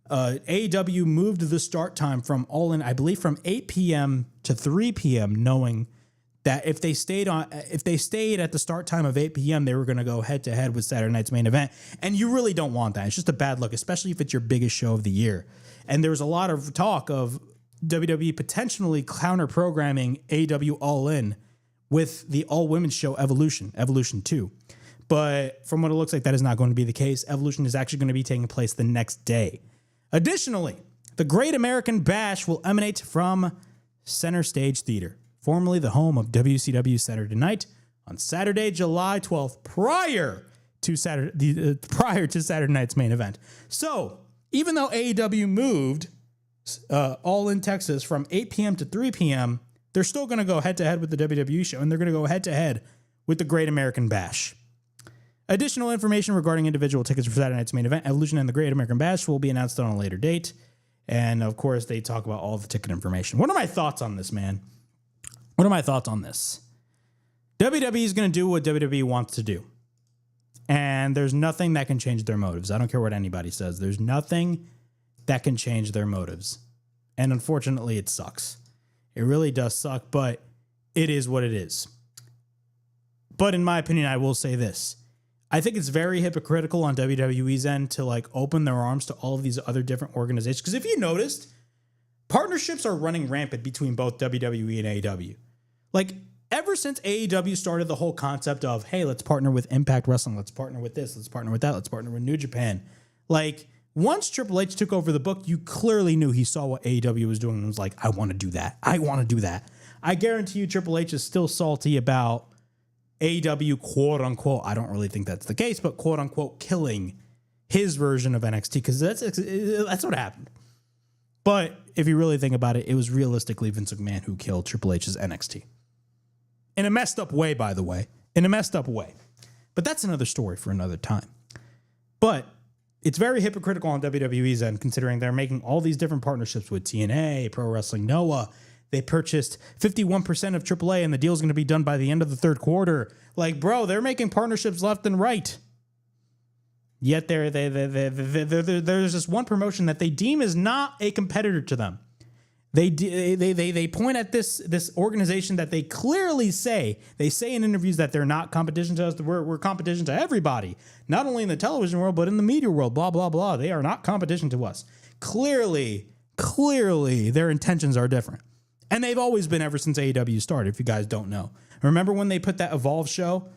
AEW moved the start time from All In, I believe, from 8 p.m. to 3 p.m., knowing that if they stayed at the start time of 8 p.m., they were going to go head-to-head with Saturday night's main event. And you really don't want that. It's just a bad look, especially if it's your biggest show of the year. And there was a lot of talk of WWE potentially counter-programming AEW All In with the all-women's show Evolution 2. But from what it looks like, that is not going to be the case. Evolution is actually going to be taking place the next day. Additionally, the Great American Bash will emanate from Center Stage Theater, formerly the home of WCW Saturday Night, on Saturday, July 12th, prior to Saturday night's main event. So, even though AEW moved All In Texas from 8 p.m. to 3 p.m., they're still going to go head-to-head with the WWE show, and they're going to go head-to-head with the Great American Bash. Additional information regarding individual tickets for Saturday night's main event, Evolution and the Great American Bash, will be announced on a later date. And, of course, they talk about all the ticket information. What are my thoughts on this, man? What are my thoughts on this? WWE is going to do what WWE wants to do. And there's nothing that can change their motives. I don't care what anybody says. There's nothing that can change their motives. And unfortunately, it sucks. It really does suck, but it is what it is. But in my opinion, I will say this. I think it's very hypocritical on WWE's end to like open their arms to all of these other different organizations. Because if you noticed, partnerships are running rampant between both WWE and AEW. Like ever since AEW started the whole concept of, hey, let's partner with Impact Wrestling, let's partner with this, let's partner with that, let's partner with New Japan. Like, once Triple H took over the book, you clearly knew he saw what AEW was doing and was like, I want to do that. I want to do that. I guarantee you Triple H is still salty about AEW, quote unquote, I don't really think that's the case, but quote unquote, killing his version of NXT, because that's what happened. But if you really think about it, it was realistically Vince McMahon who killed Triple H's NXT. In a messed up way, by the way. In a messed up way. But that's another story for another time. But it's very hypocritical on WWE's end, considering they're making all these different partnerships with TNA, Pro Wrestling Noah. They purchased 51% of AAA, and the deal's going to be done by the end of the third quarter. Like, bro, they're making partnerships left and right. Yet there's this one promotion that they deem is not a competitor to them. They point at this organization that they clearly say in interviews that they're not competition to us. We're competition to everybody, not only in the television world but in the media world. Blah blah blah. They are not competition to us. Clearly, their intentions are different, and they've always been ever since AEW started. If you guys don't know, remember when they put that Evolve show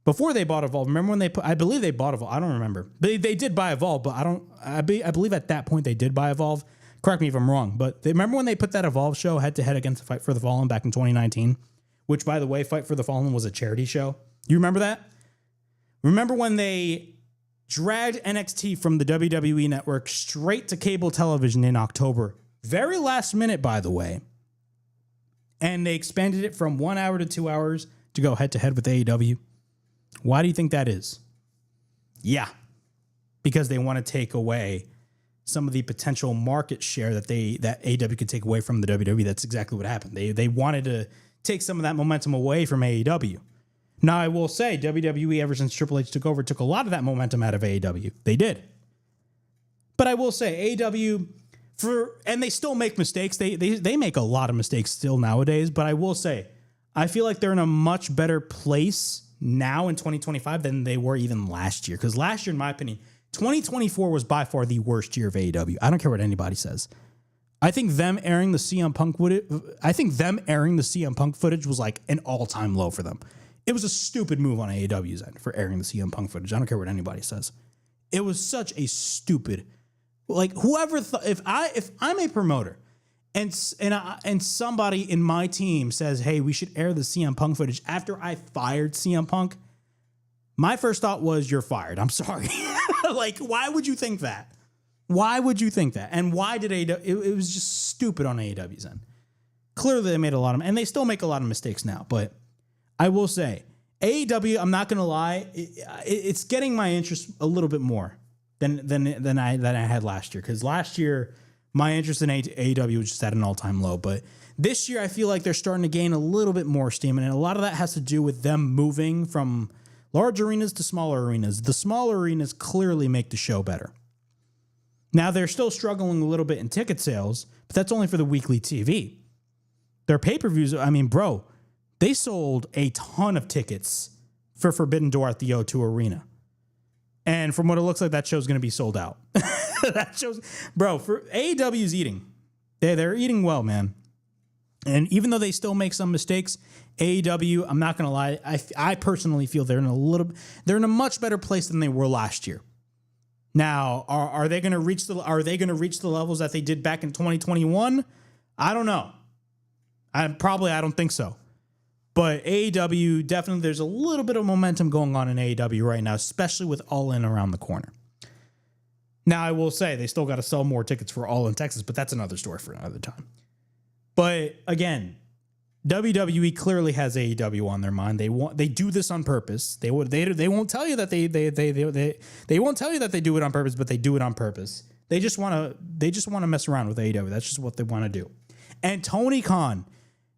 before they bought Evolve? Remember when they put? I believe they bought Evolve. I don't remember. They did buy Evolve, but I believe at that point they did buy Evolve. Correct me if I'm wrong, but remember when they put that Evolve show head-to-head against Fight for the Fallen back in 2019? Which, by the way, Fight for the Fallen was a charity show. You remember that? Remember when they dragged NXT from the WWE network straight to cable television in October? Very last minute, by the way. And they expanded it from 1 hour to 2 hours to go head-to-head with AEW. Why do you think that is? Yeah, because they want to take away some of the potential market share that AEW could take away from the WWE. That's exactly what happened. They wanted to take some of that momentum away from AEW. Now, I will say WWE, ever since Triple H took over, took a lot of that momentum out of AEW. They did. But I will say AEW, and they still make mistakes. They make a lot of mistakes still nowadays. But I will say, I feel like they're in a much better place now in 2025 than they were even last year. Because last year, in my opinion, 2024 was by far the worst year of AEW. I don't care what anybody says. I think them airing the CM Punk footage was like an all-time low for them. It was a stupid move on AEW's end for airing the CM Punk footage. I don't care what anybody says. It was such a stupid, like, whoever thought, if I'm a promoter and somebody in my team says, hey, we should air the CM Punk footage after I fired CM Punk, my first thought was, you're fired. I'm sorry. Like, why would you think that? Why would you think that? And why did AEW? It was just stupid on AEW's end. Clearly, they made a lot of, and they still make a lot of mistakes now. But I will say, AEW, I'm not going to lie, it's getting my interest a little bit more than I had last year. Because last year, my interest in AEW was just at an all-time low. But this year, I feel like they're starting to gain a little bit more steam. And a lot of that has to do with them moving from large arenas to smaller arenas. The smaller arenas clearly make the show better. Now, they're still struggling a little bit in ticket sales, but that's only for the weekly TV. Their pay-per-views, I mean, bro, they sold a ton of tickets for Forbidden Door at the O2 Arena. And from what it looks like, that show's going to be sold out. That show's, bro, for AEW's eating. They're eating well, man. And even though they still make some mistakes, AEW, I'm not going to lie, I personally feel they're in a much better place than they were last year. Now, are they going to reach the levels that they did back in 2021? I don't know. I don't think so. But AEW, definitely there's a little bit of momentum going on in AEW right now, especially with All In around the corner. Now, I will say they still got to sell more tickets for All In Texas, but that's another story for another time. But again, WWE clearly has AEW on their mind. They do this on purpose. They won't tell you that they won't tell you that they do it on purpose, but they do it on purpose. They just want to mess around with AEW. That's just what they want to do. And Tony Khan,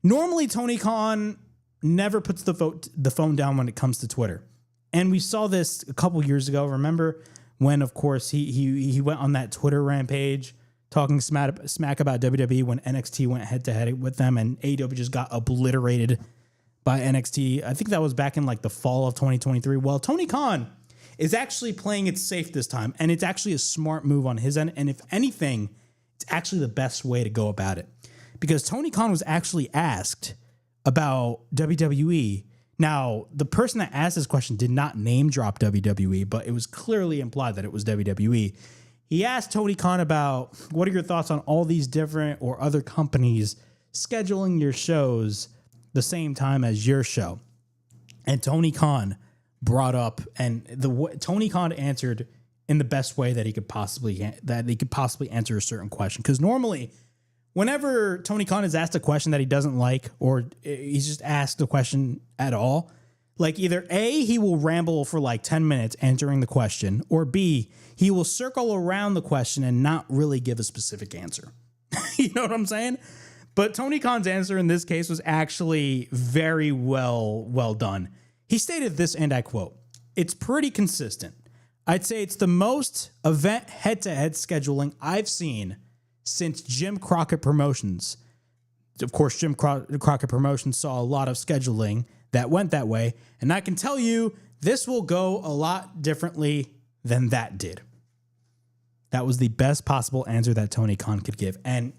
normally Tony Khan never puts the phone down when it comes to Twitter. And we saw this a couple years ago. Remember when, of course, he went on that Twitter rampage talking smack about WWE when NXT went head-to-head with them, and AEW just got obliterated by NXT. I think that was back in like the fall of 2023. Well, Tony Khan is actually playing it safe this time, and it's actually a smart move on his end. And if anything, it's actually the best way to go about it. Because Tony Khan was actually asked about WWE. Now, the person that asked this question did not name drop WWE, but it was clearly implied that it was WWE. He asked Tony Khan about, what are your thoughts on all these different or other companies scheduling your shows the same time as your show? And Tony Khan brought up, and Tony Khan answered in the best way that he could possibly answer a certain question. Because normally, whenever Tony Khan is asked a question that he doesn't like, or he's just asked a question at all, like either A, he will ramble for like 10 minutes answering the question, or B, he will circle around the question and not really give a specific answer. You know what I'm saying? But Tony Khan's answer in this case was actually very well done. He stated this, and I quote, "It's pretty consistent. I'd say it's the most event head-to-head scheduling I've seen since Jim Crockett Promotions." Of course, Jim Crockett Promotions saw a lot of scheduling that went that way, and I can tell you this will go a lot differently than that did. That was the best possible answer that Tony Khan could give. And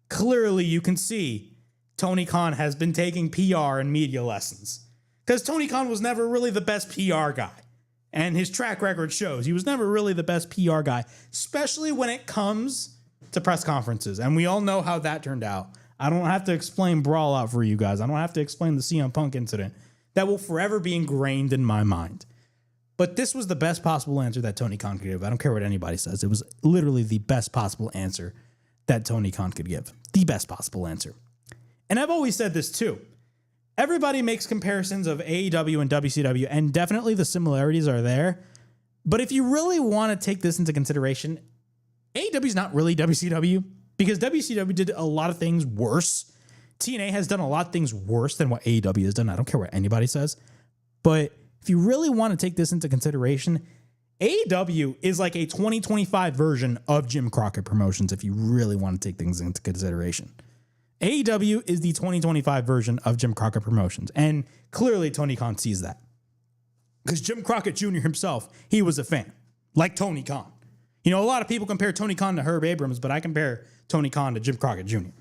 clearly you can see Tony Khan has been taking PR and media lessons, because Tony Khan was never really the best PR guy. And his track record shows he was never really the best PR guy, especially when it comes to press conferences. And we all know how that turned out. I don't have to explain Brawl Out for you guys. I don't have to explain the CM Punk incident. That will forever be ingrained in my mind. But this was the best possible answer that Tony Khan could give. I don't care what anybody says. It was literally the best possible answer that Tony Khan could give. The best possible answer. And I've always said this too. Everybody makes comparisons of AEW and WCW, and definitely the similarities are there. But if you really want to take this into consideration, AEW is not really WCW, because WCW did a lot of things worse. TNA has done a lot of things worse than what AEW has done. I don't care what anybody says. But if you really want to take this into consideration, AEW is like a 2025 version of Jim Crockett Promotions, if you really want to take things into consideration. AEW is the 2025 version of Jim Crockett Promotions. And clearly Tony Khan sees that. Because Jim Crockett Jr. himself, he was a fan. Like Tony Khan. You know, a lot of people compare Tony Khan to Herb Abrams, but I compare Tony Khan to Jim Crockett Jr.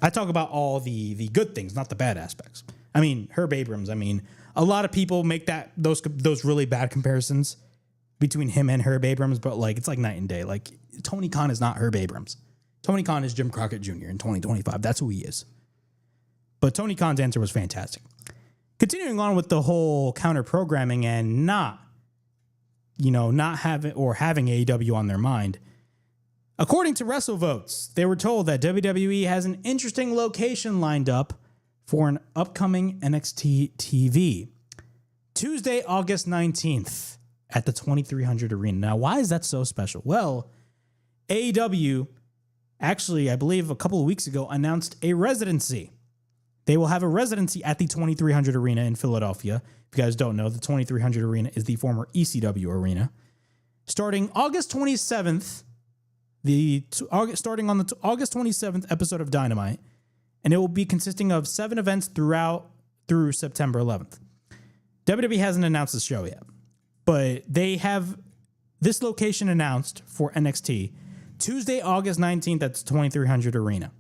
I talk about all the good things, not the bad aspects. I mean, Herb Abrams, a lot of people make those really bad comparisons between him and Herb Abrams, but like it's like night and day. Like Tony Khan is not Herb Abrams. Tony Khan is Jim Crockett Jr. in 2025. That's who he is. But Tony Khan's answer was fantastic. Continuing on with the whole counter programming and not having AEW on their mind. According to WrestleVotes, they were told that WWE has an interesting location lined up for an upcoming NXT TV. Tuesday, August 19th at the 2300 Arena. Now, why is that so special? Well, AEW actually, I believe a couple of weeks ago, announced a residency. They will have a residency at the 2300 Arena in Philadelphia. If you guys don't know, the 2300 Arena is the former ECW Arena. Starting August 27th, starting on the August 27th episode of Dynamite, and it will be consisting of 7 events through September 11th. WWE hasn't announced the show yet, but they have this location announced for NXT Tuesday, August 19th at the 2300 Arena.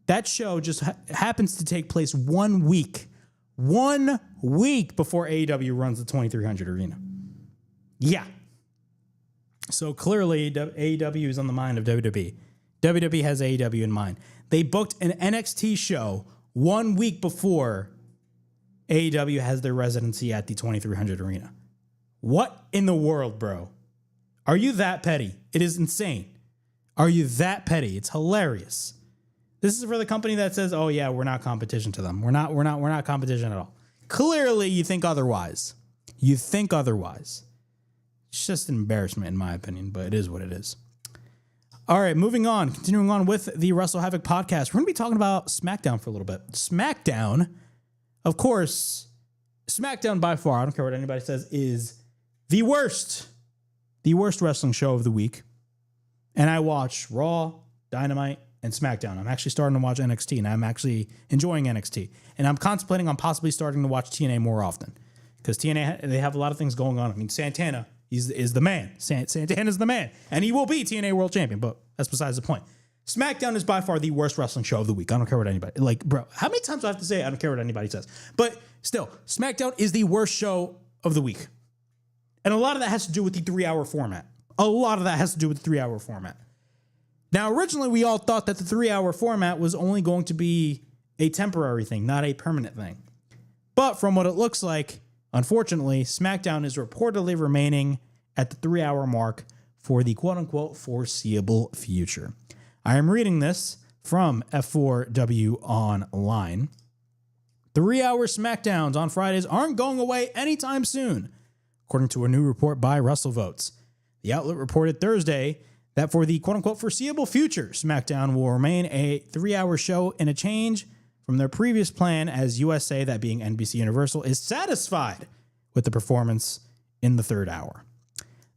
That show just happens to take place 1 week before AEW runs the 2300 Arena. Yeah. So clearly AEW is on the mind of WWE. WWE has AEW in mind. They booked an NXT show 1 week before AEW has their residency at the 2300 Arena. What in the world, bro? Are you that petty? It is insane. Are you that petty? It's hilarious. This is for the company that says, "Oh yeah, we're not competition to them. We're not competition at all." Clearly, you think otherwise. It's just an embarrassment, in my opinion, but it is what it is. All right, moving on. Continuing on with the WrestleHavoc podcast, we're going to be talking about SmackDown for a little bit. SmackDown, of course, SmackDown by far, I don't care what anybody says, is the worst wrestling show of the week. And I watch Raw, Dynamite, and SmackDown. I'm actually starting to watch NXT, and I'm actually enjoying NXT. And I'm contemplating on possibly starting to watch TNA more often, because TNA, they have a lot of things going on. I mean, Santana is the man. Santana's the man. And he will be TNA World Champion, but that's besides the point. SmackDown is by far the worst wrestling show of the week. I don't care what anybody, like, bro, how many times do I have to say it? I don't care what anybody says. But still, SmackDown is the worst show of the week. And a lot of that has to do with the 3-hour format. Now, originally, we all thought that the 3-hour format was only going to be a temporary thing, not a permanent thing. But from what it looks like, unfortunately, SmackDown is reportedly remaining at the 3-hour mark for the quote-unquote foreseeable future. I am reading this from F4W Online. 3-hour SmackDowns on Fridays aren't going away anytime soon, according to a new report by WrestleVotes. The outlet reported Thursday that for the quote-unquote foreseeable future, SmackDown will remain a 3-hour show in a change from their previous plan, as USA, that being NBC Universal, is satisfied with the performance in the 3rd hour.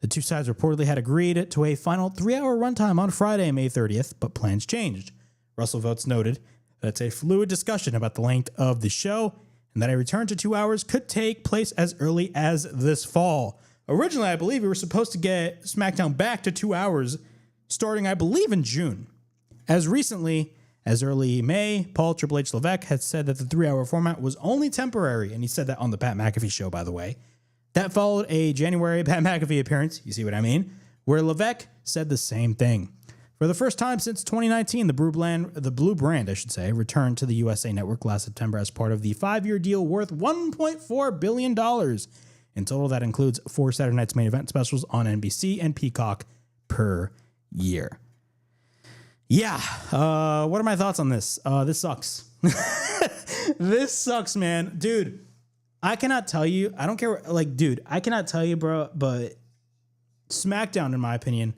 The two sides reportedly had agreed to a final 3-hour runtime on Friday, May 30th, but plans changed. WrestleVotes noted that it's a fluid discussion about the length of the show and that a return to 2 hours could take place as early as this fall. Originally, I believe we were supposed to get SmackDown back to 2 hours starting, I believe, in June. As recently as early May, Paul Triple H Levesque had said that the 3-hour format was only temporary, and he said that on the Pat McAfee show, by the way. That followed a January Pat McAfee appearance, you see what I mean, where Levesque said the same thing. For the first time since 2019, the Blue Brand, returned to the USA Network last September as part of the 5-year deal worth $1.4 billion. In total, that includes 4 Saturday Night's Main Event specials on NBC and Peacock per year. Yeah, what are my thoughts on this? This sucks. This sucks, man. Dude, I cannot tell you. I don't care. Like, dude, I cannot tell you, bro, but SmackDown, in my opinion,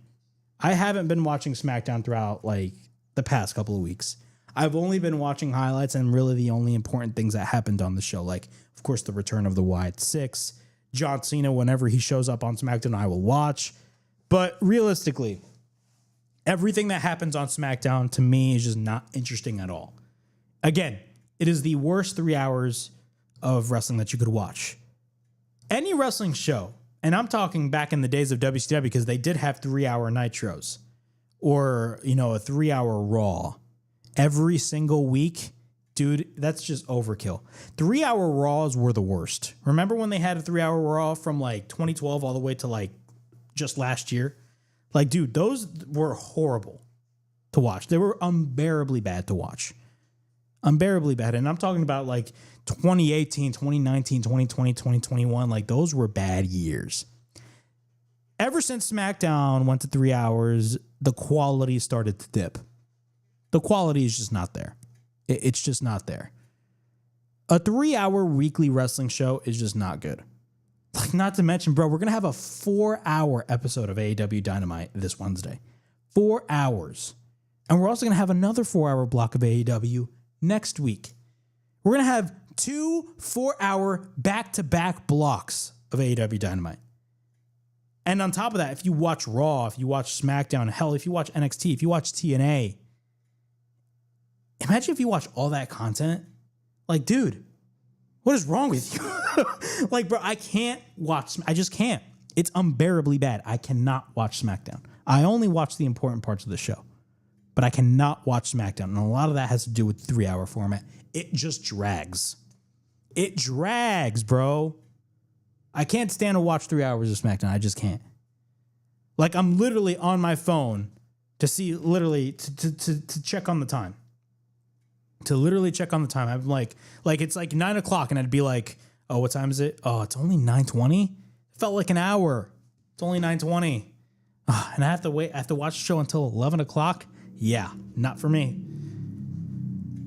I haven't been watching SmackDown throughout, like, the past couple of weeks. I've only been watching highlights and really the only important things that happened on the show. Like, of course, the return of the Wyatt Six. John Cena, whenever he shows up on SmackDown, I will watch. But realistically, everything that happens on SmackDown, to me, is just not interesting at all. Again, it is the worst 3 hours of wrestling that you could watch. Any wrestling show, and I'm talking back in the days of WCW because they did have 3-hour Nitros or, a 3-hour Raw every single week. Dude, that's just overkill. 3-hour Raws were the worst. Remember when they had a 3-hour Raw from like 2012 all the way to like just last year? Like, dude, those were horrible to watch. They were unbearably bad to watch. Unbearably bad. And I'm talking about like 2018, 2019, 2020, 2021. Like, those were bad years. Ever since SmackDown went to 3 hours, the quality started to dip. The quality is just not there. It's just not there. A 3-hour weekly wrestling show is just not good. Like, not to mention, bro, we're going to have a 4-hour episode of AEW Dynamite this Wednesday. 4 hours. And we're also going to have another 4-hour block of AEW next week. We're going to have 2 4-hour back-to-back blocks of AEW Dynamite. And on top of that, if you watch Raw, if you watch SmackDown, hell, if you watch NXT, if you watch TNA, imagine if you watch all that content. Like, dude, what is wrong with you? Like, bro, I can't watch. I just can't. It's unbearably bad. I cannot watch SmackDown. I only watch the important parts of the show, but I cannot watch SmackDown. And a lot of that has to do with the 3-hour format. It just drags. It drags, bro. I can't stand to watch 3 hours of SmackDown. I just can't. Like, I'm literally on my phone to see, literally, to check on the time. To literally check on the time. I'm like it's like 9 o'clock, and I'd be like, oh, what time is it? Oh, it's only 9:20? It felt like an hour. It's only 9:20. And I have to wait. I have to watch the show until 11 o'clock? Yeah, not for me.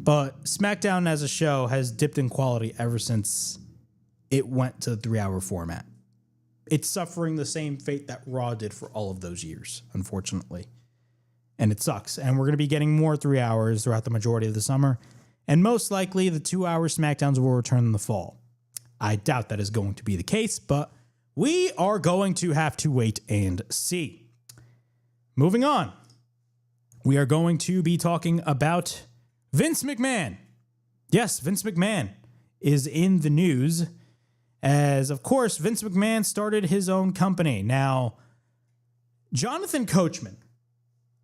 But SmackDown as a show has dipped in quality ever since it went to the 3-hour format. It's suffering the same fate that Raw did for all of those years, unfortunately. And it sucks. And we're going to be getting more 3 hours throughout the majority of the summer. And most likely, the 2-hour SmackDowns will return in the fall. I doubt that is going to be the case, but we are going to have to wait and see. Moving on. We are going to be talking about Vince McMahon. Yes, Vince McMahon is in the news as, of course, Vince McMahon started his own company. Now, Jonathan Coachman,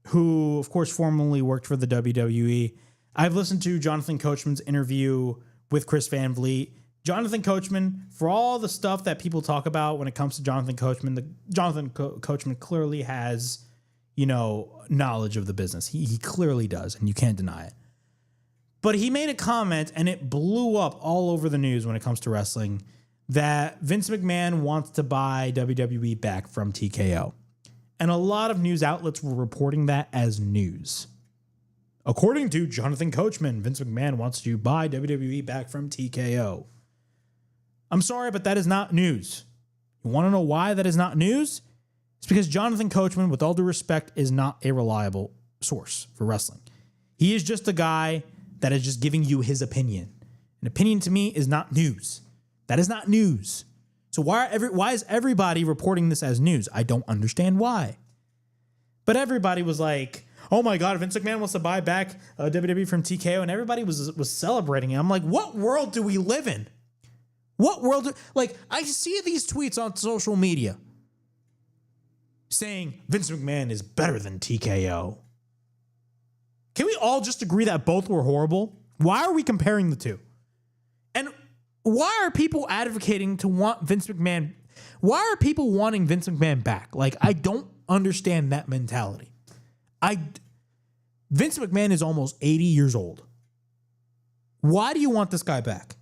who, of course, formerly worked for the WWE. I've listened to Jonathan Coachman's interview with Chris Van Vliet. Jonathan Coachman, for all the stuff that people talk about when it comes to Jonathan Coachman, Coachman clearly has, knowledge of the business. He clearly does, and you can't deny it. But he made a comment, and it blew up all over the news when it comes to wrestling, that Vince McMahon wants to buy WWE back from TKO. And a lot of news outlets were reporting that as news. According to Jonathan Coachman, Vince McMahon wants to buy WWE back from TKO. I'm sorry, but that is not news. You want to know why that is not news? It's because Jonathan Coachman, with all due respect, is not a reliable source for wrestling. He is just a guy that is just giving you his opinion. An opinion to me is not news. That is not news. So why is everybody reporting this as news? I don't understand why. But everybody was like, oh my God, Vince McMahon wants to buy back WWE from TKO, and everybody was celebrating it. I'm like, what world do we live in? What world? I see these tweets on social media saying Vince McMahon is better than TKO. Can we all just agree that both were horrible? Why are we comparing the two? And why are people advocating to want Vince McMahon? Why are people wanting Vince McMahon back? I don't understand that mentality. Vince McMahon is almost 80 years old. Why do you want this guy back?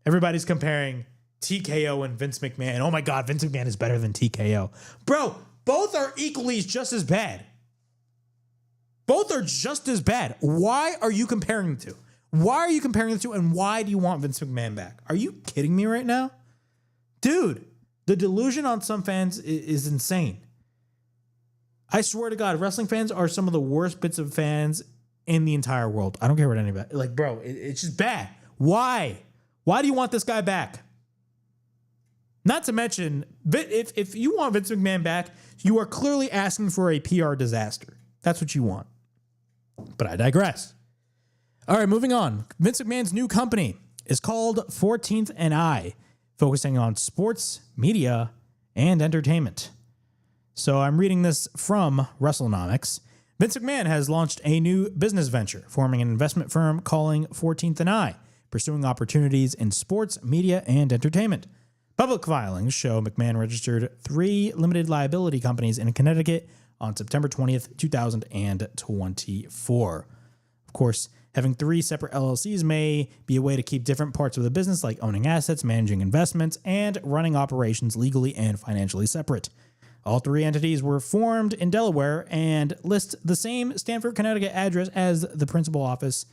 Everybody's comparing TKO and Vince McMahon. Oh my God, Vince McMahon is better than TKO. Bro, both are equally just as bad. Both are just as bad. Why are you comparing the two? Why are you comparing the two, and why do you want Vince McMahon back? Are you kidding me right now? Dude, the delusion on some fans is insane. I swear to God, wrestling fans are some of the worst bits of fans in the entire world. I don't care what anybody... it's just bad. Why? Why do you want this guy back? Not to mention, if you want Vince McMahon back, you are clearly asking for a PR disaster. That's what you want. But I digress. All right, moving on. Vince McMahon's new company is called 14th and I, focusing on sports, media, and entertainment. So I'm reading this from WrestleHavoc. Vince McMahon has launched a new business venture, forming an investment firm calling 14th and I, pursuing opportunities in sports, media, and entertainment. Public filings show McMahon registered 3 limited liability companies in Connecticut on September 20th, 2024. Of course, having 3 separate LLCs may be a way to keep different parts of the business, like owning assets, managing investments, and running operations legally and financially separate. All 3 entities were formed in Delaware and list the same Stamford, Connecticut address as the principal office.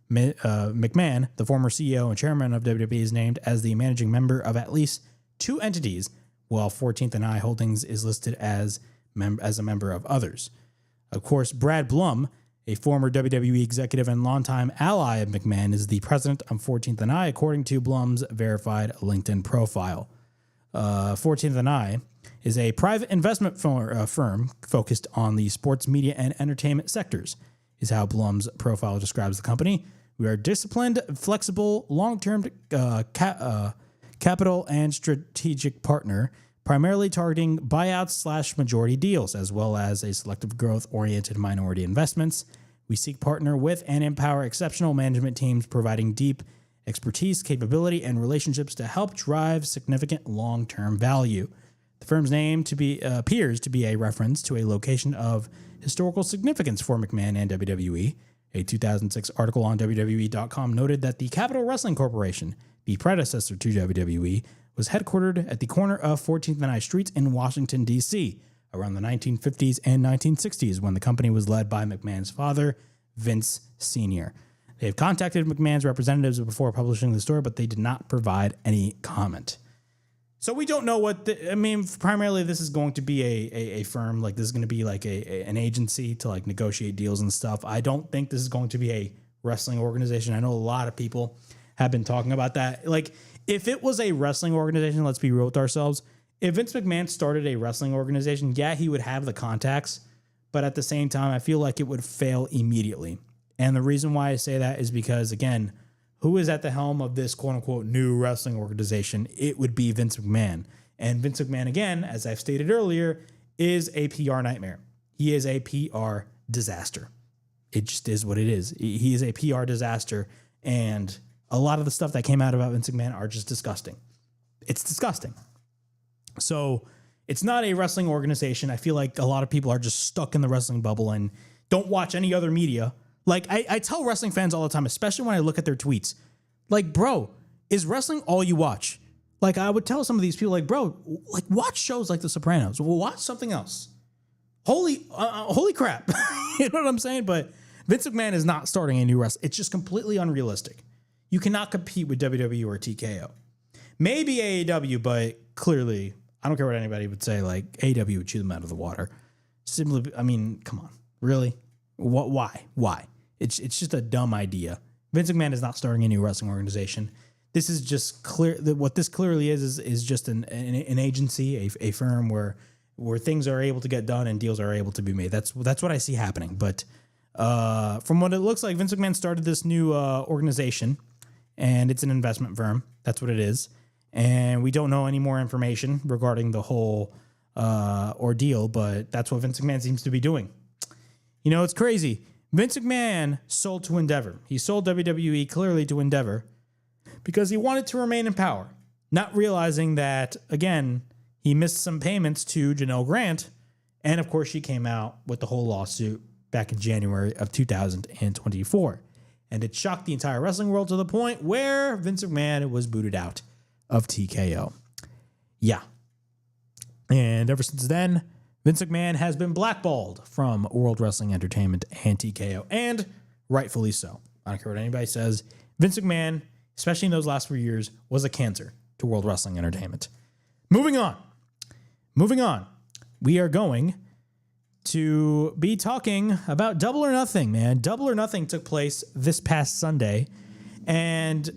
McMahon, the former CEO and chairman of WWE, is named as the managing member of at least 2 entities, while 14th and I Holdings is listed as a member of others. Of course, Brad Blum, a former WWE executive and longtime ally of McMahon, is the president of 14th and I, according to Blum's verified LinkedIn profile. 14th and I is a private investment firm focused on the sports, media, and entertainment sectors, is how Blum's profile describes the company. We are disciplined, flexible, long-term capital and strategic partner, primarily targeting buyouts/majority deals, as well as a selective growth-oriented minority investments. We seek partner with and empower exceptional management teams, providing deep expertise, capability, and relationships to help drive significant long-term value. The firm's name appears to be a reference to a location of historical significance for McMahon and WWE. A 2006 article on WWE.com noted that the Capital Wrestling Corporation, the predecessor to WWE, was headquartered at the corner of 14th and I Streets in Washington, D.C., around the 1950s and 1960s, when the company was led by McMahon's father, Vince Sr. They have contacted McMahon's representatives before publishing the story, but they did not provide any comment. So we don't know primarily this is going to be a firm, this is going to be an agency to negotiate deals and stuff. I don't think this is going to be a wrestling organization. I know a lot of people have been talking about that. If it was a wrestling organization, let's be real with ourselves. If Vince McMahon started a wrestling organization, yeah, he would have the contacts, but at the same time, I feel like it would fail immediately. And the reason why I say that is because, again, who is at the helm of this quote-unquote new wrestling organization? It would be Vince McMahon. And Vince McMahon, again, as I've stated earlier, is a PR nightmare. he is a PR disaster. It just is what it is. He is a PR disaster, and a lot of the stuff that came out about Vince McMahon are just disgusting. It's disgusting. So it's not a wrestling organization. I feel like a lot of people are just stuck in the wrestling bubble and don't watch any other media. Like, I tell wrestling fans all the time, especially when I look at their tweets, like, bro, is wrestling all you watch? Like, I would tell some of these people, like, bro, like, watch shows like The Sopranos. Well, watch something else. Holy crap. You know what I'm saying? But Vince McMahon is not starting a new wrestling. It's just completely unrealistic. You cannot compete with WWE or TKO. Maybe AEW, but clearly, I don't care what anybody would say, like, AEW would chew them out of the water. Simply, I mean, come on. Really? Why? It's just a dumb idea. Vince McMahon is not starting a new wrestling organization. This is just clear. What this clearly is just an agency, a firm where things are able to get done and deals are able to be made. That's what I see happening. But from what it looks like, Vince McMahon started this new organization, and it's an investment firm. That's what it is. And we don't know any more information regarding the whole ordeal, but that's what Vince McMahon seems to be doing. You know, it's crazy. Vince McMahon sold to Endeavor. He sold WWE clearly to Endeavor because he wanted to remain in power, not realizing that, again, he missed some payments to Janelle Grant. And, of course, she came out with the whole lawsuit back in January of 2024. And it shocked the entire wrestling world to the point where Vince McMahon was booted out of TKO. Yeah. And ever since then, Vince McMahon has been blackballed from World Wrestling Entertainment and TKO, and rightfully so. I don't care what anybody says. Vince McMahon, especially in those last 4 years, was a cancer to World Wrestling Entertainment. Moving on. We are going to be talking about Double or Nothing, man. Double or Nothing took place this past Sunday, and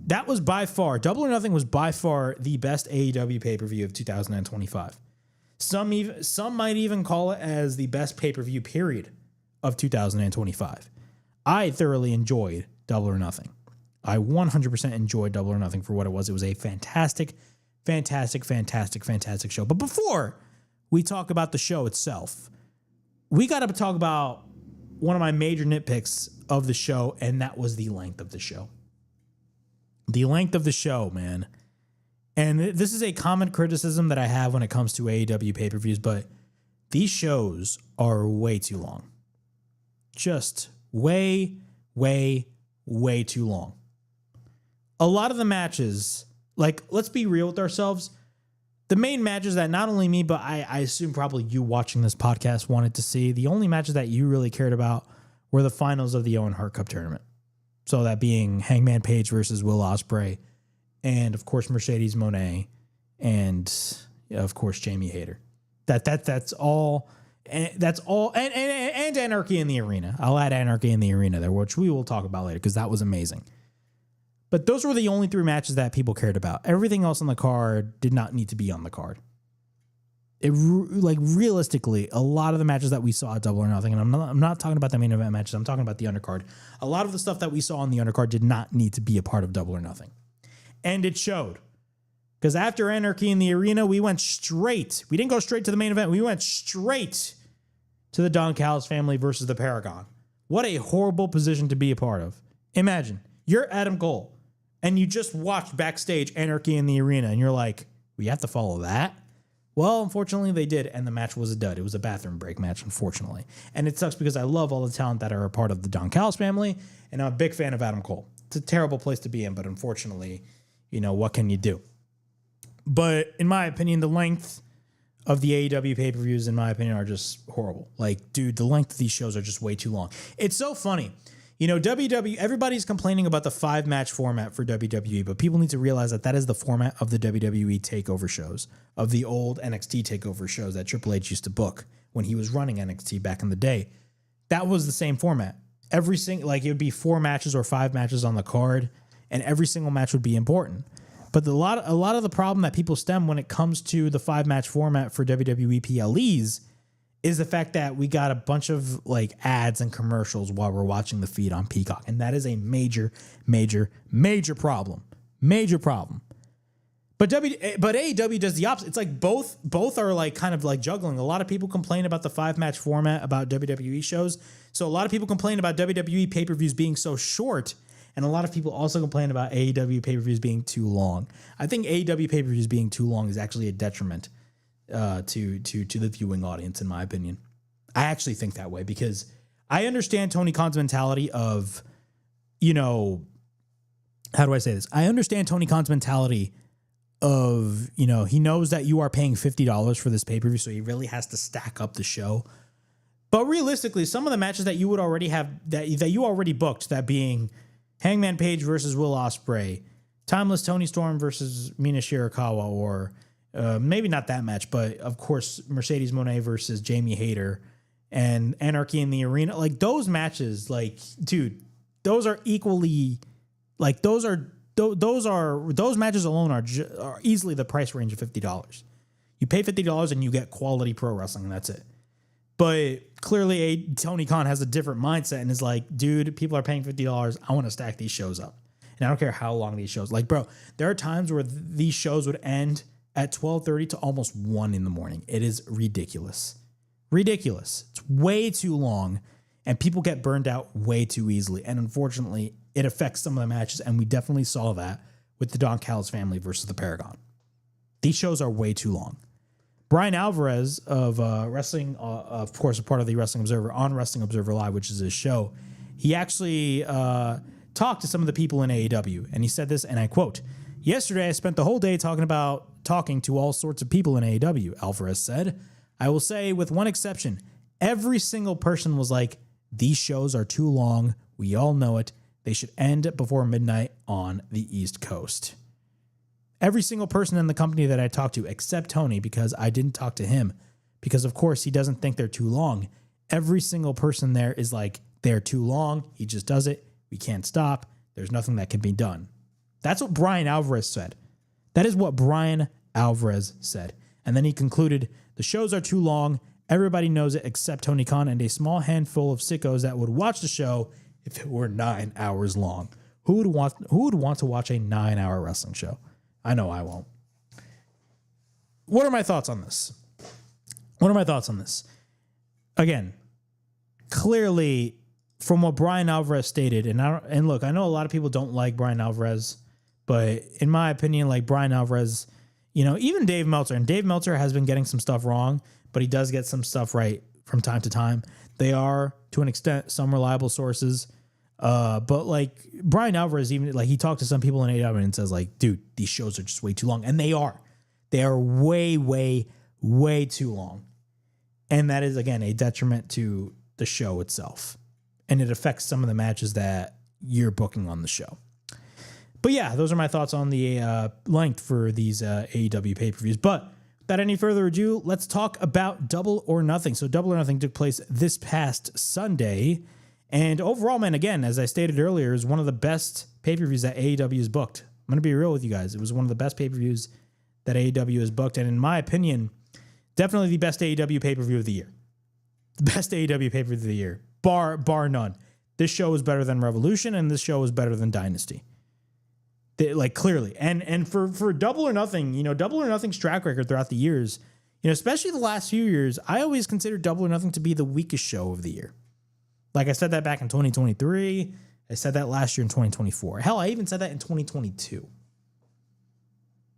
that was by far, Double or Nothing was by far the best AEW pay-per-view of 2025. Some might even call it as the best pay-per-view period of 2025. I thoroughly enjoyed Double or Nothing. I 100% enjoyed Double or Nothing for what it was. It was a fantastic show. But before we talk about the show itself, we got to talk about one of my major nitpicks of the show, and that was the length of the show. The length of the show, man. And this is a common criticism that I have when it comes to AEW pay-per-views, but these shows are way too long. Just way too long. A lot of the matches, like, let's be real with ourselves. The main matches that not only me, but I assume probably you watching this podcast wanted to see, the only matches that you really cared about were the finals of the Owen Hart Cup tournament. So that being Hangman Page versus Will Ospreay, and of course Mercedes Moné, and of course Jamie Hayter. That's all. And that's all. And Anarchy in the Arena. I'll add Anarchy in the Arena there, which we will talk about later because that was amazing. But those were the only 3 matches that people cared about. Everything else on the card did not need to be on the card. Realistically, a lot of the matches that we saw at Double or Nothing, and I'm not talking about the main event matches, I'm talking about the undercard. A lot of the stuff that we saw on the undercard did not need to be a part of Double or Nothing. And it showed. Because after Anarchy in the Arena, we didn't go straight to the main event. We went straight to the Don Callis family versus the Paragon. What a horrible position to be a part of. Imagine, you're Adam Cole, and you just watched backstage Anarchy in the Arena, and you're like, we have to follow that? Well, unfortunately, they did, and the match was a dud. It was a bathroom break match, unfortunately. And it sucks because I love all the talent that are a part of the Don Callis family, and I'm a big fan of Adam Cole. It's a terrible place to be in, but unfortunately, what can you do? But in my opinion, the length of the AEW pay-per-views, in my opinion, are just horrible. Like, dude, the length of these shows are just way too long. It's so funny. WWE, everybody's complaining about the 5-match format for WWE, but people need to realize that is the format of the WWE takeover shows, of the old NXT takeover shows that Triple H used to book when he was running NXT back in the day. That was the same format. It would be 4 matches or 5 matches on the card, and every single match would be important. But a lot of the problem that people stem when it comes to the 5-match format for WWE PLEs is the fact that we got a bunch of ads and commercials while we're watching the feed on Peacock. And that is a major problem. Major problem. But AEW does the opposite. It's like both are like kind of like juggling. A lot of people complain about the 5-match format about WWE shows. So a lot of people complain about WWE pay-per-views being so short, and a lot of people also complain about AEW pay-per-views being too long. I think AEW pay-per-views being too long is actually a detriment to the viewing audience, in my opinion. I actually think that way because I understand Tony Khan's mentality of, how do I say this? I understand Tony Khan's mentality of, he knows that you are paying $50 for this pay-per-view, so he really has to stack up the show. But realistically, some of the matches that you would already have, that you already booked, that being Hangman Page versus Will Ospreay, Timeless Tony Storm versus Mina Shirakawa, or maybe not that match, but of course, Mercedes Moné versus Jamie Hayter and Anarchy in the Arena. Like those matches, like, dude, those are equally, like those matches alone are easily the price range of $50. You pay $50 and you get quality pro wrestling, and that's it. But clearly, Tony Khan has a different mindset and is like, dude, people are paying $50. I want to stack these shows up, and I don't care how long these shows. Like, bro, there are times where these shows would end at 12:30 to almost 1 in the morning. It is ridiculous. Ridiculous. It's way too long, and people get burned out way too easily. And unfortunately, it affects some of the matches, and we definitely saw that with the Don Callis family versus the Paragon. These shows are way too long. Brian Alvarez of Wrestling, of course, a part of the Wrestling Observer, on Wrestling Observer Live, which is his show, he actually talked to some of the people in AEW, and he said this, and I quote, "Yesterday, I spent the whole day talking to all sorts of people in AEW," Alvarez said. "I will say, with one exception, every single person was like, these shows are too long. We all know it. They should end before midnight on the East Coast." Every single person in the company that I talked to, except Tony, because I didn't talk to him, because of course he doesn't think they're too long. Every single person there is like, they're too long. He just does it. We can't stop. There's nothing that can be done. That's what Brian Alvarez said. That is what Brian Alvarez said. And then he concluded, the shows are too long. Everybody knows it except Tony Khan and a small handful of sickos that would watch the show if it were 9 hours long. Who would want to watch a 9-hour wrestling show? I know I won't. What are my thoughts on this? Again, clearly, from what Brian Alvarez stated, and look, I know a lot of people don't like Brian Alvarez, but in my opinion, like Brian Alvarez, even Dave Meltzer, and Dave Meltzer has been getting some stuff wrong, but he does get some stuff right from time to time. They are, to an extent, some reliable sources. But like Brian Alvarez, even like he talked to some people in AEW and says like, dude, these shows are just way too long. And they are way, way, way too long. And that is, again, a detriment to the show itself. And it affects some of the matches that you're booking on the show. But yeah, those are my thoughts on the length for these AEW pay-per-views. But without any further ado, let's talk about Double or Nothing. So Double or Nothing took place this past Sunday. And overall, man, again, as I stated earlier, is one of the best pay-per-views that AEW has booked. I'm going to be real with you guys. It was one of the best pay-per-views that AEW has booked. And in my opinion, definitely the best AEW pay-per-view of the year. The best AEW pay-per-view of the year, bar none. This show is better than Revolution, and this show is better than Dynasty. Like, clearly. And for Double or Nothing, Double or Nothing's track record throughout the years, especially the last few years, I always considered Double or Nothing to be the weakest show of the year. Like I said that back in 2023. I said that last year in 2024. Hell, I even said that in 2022.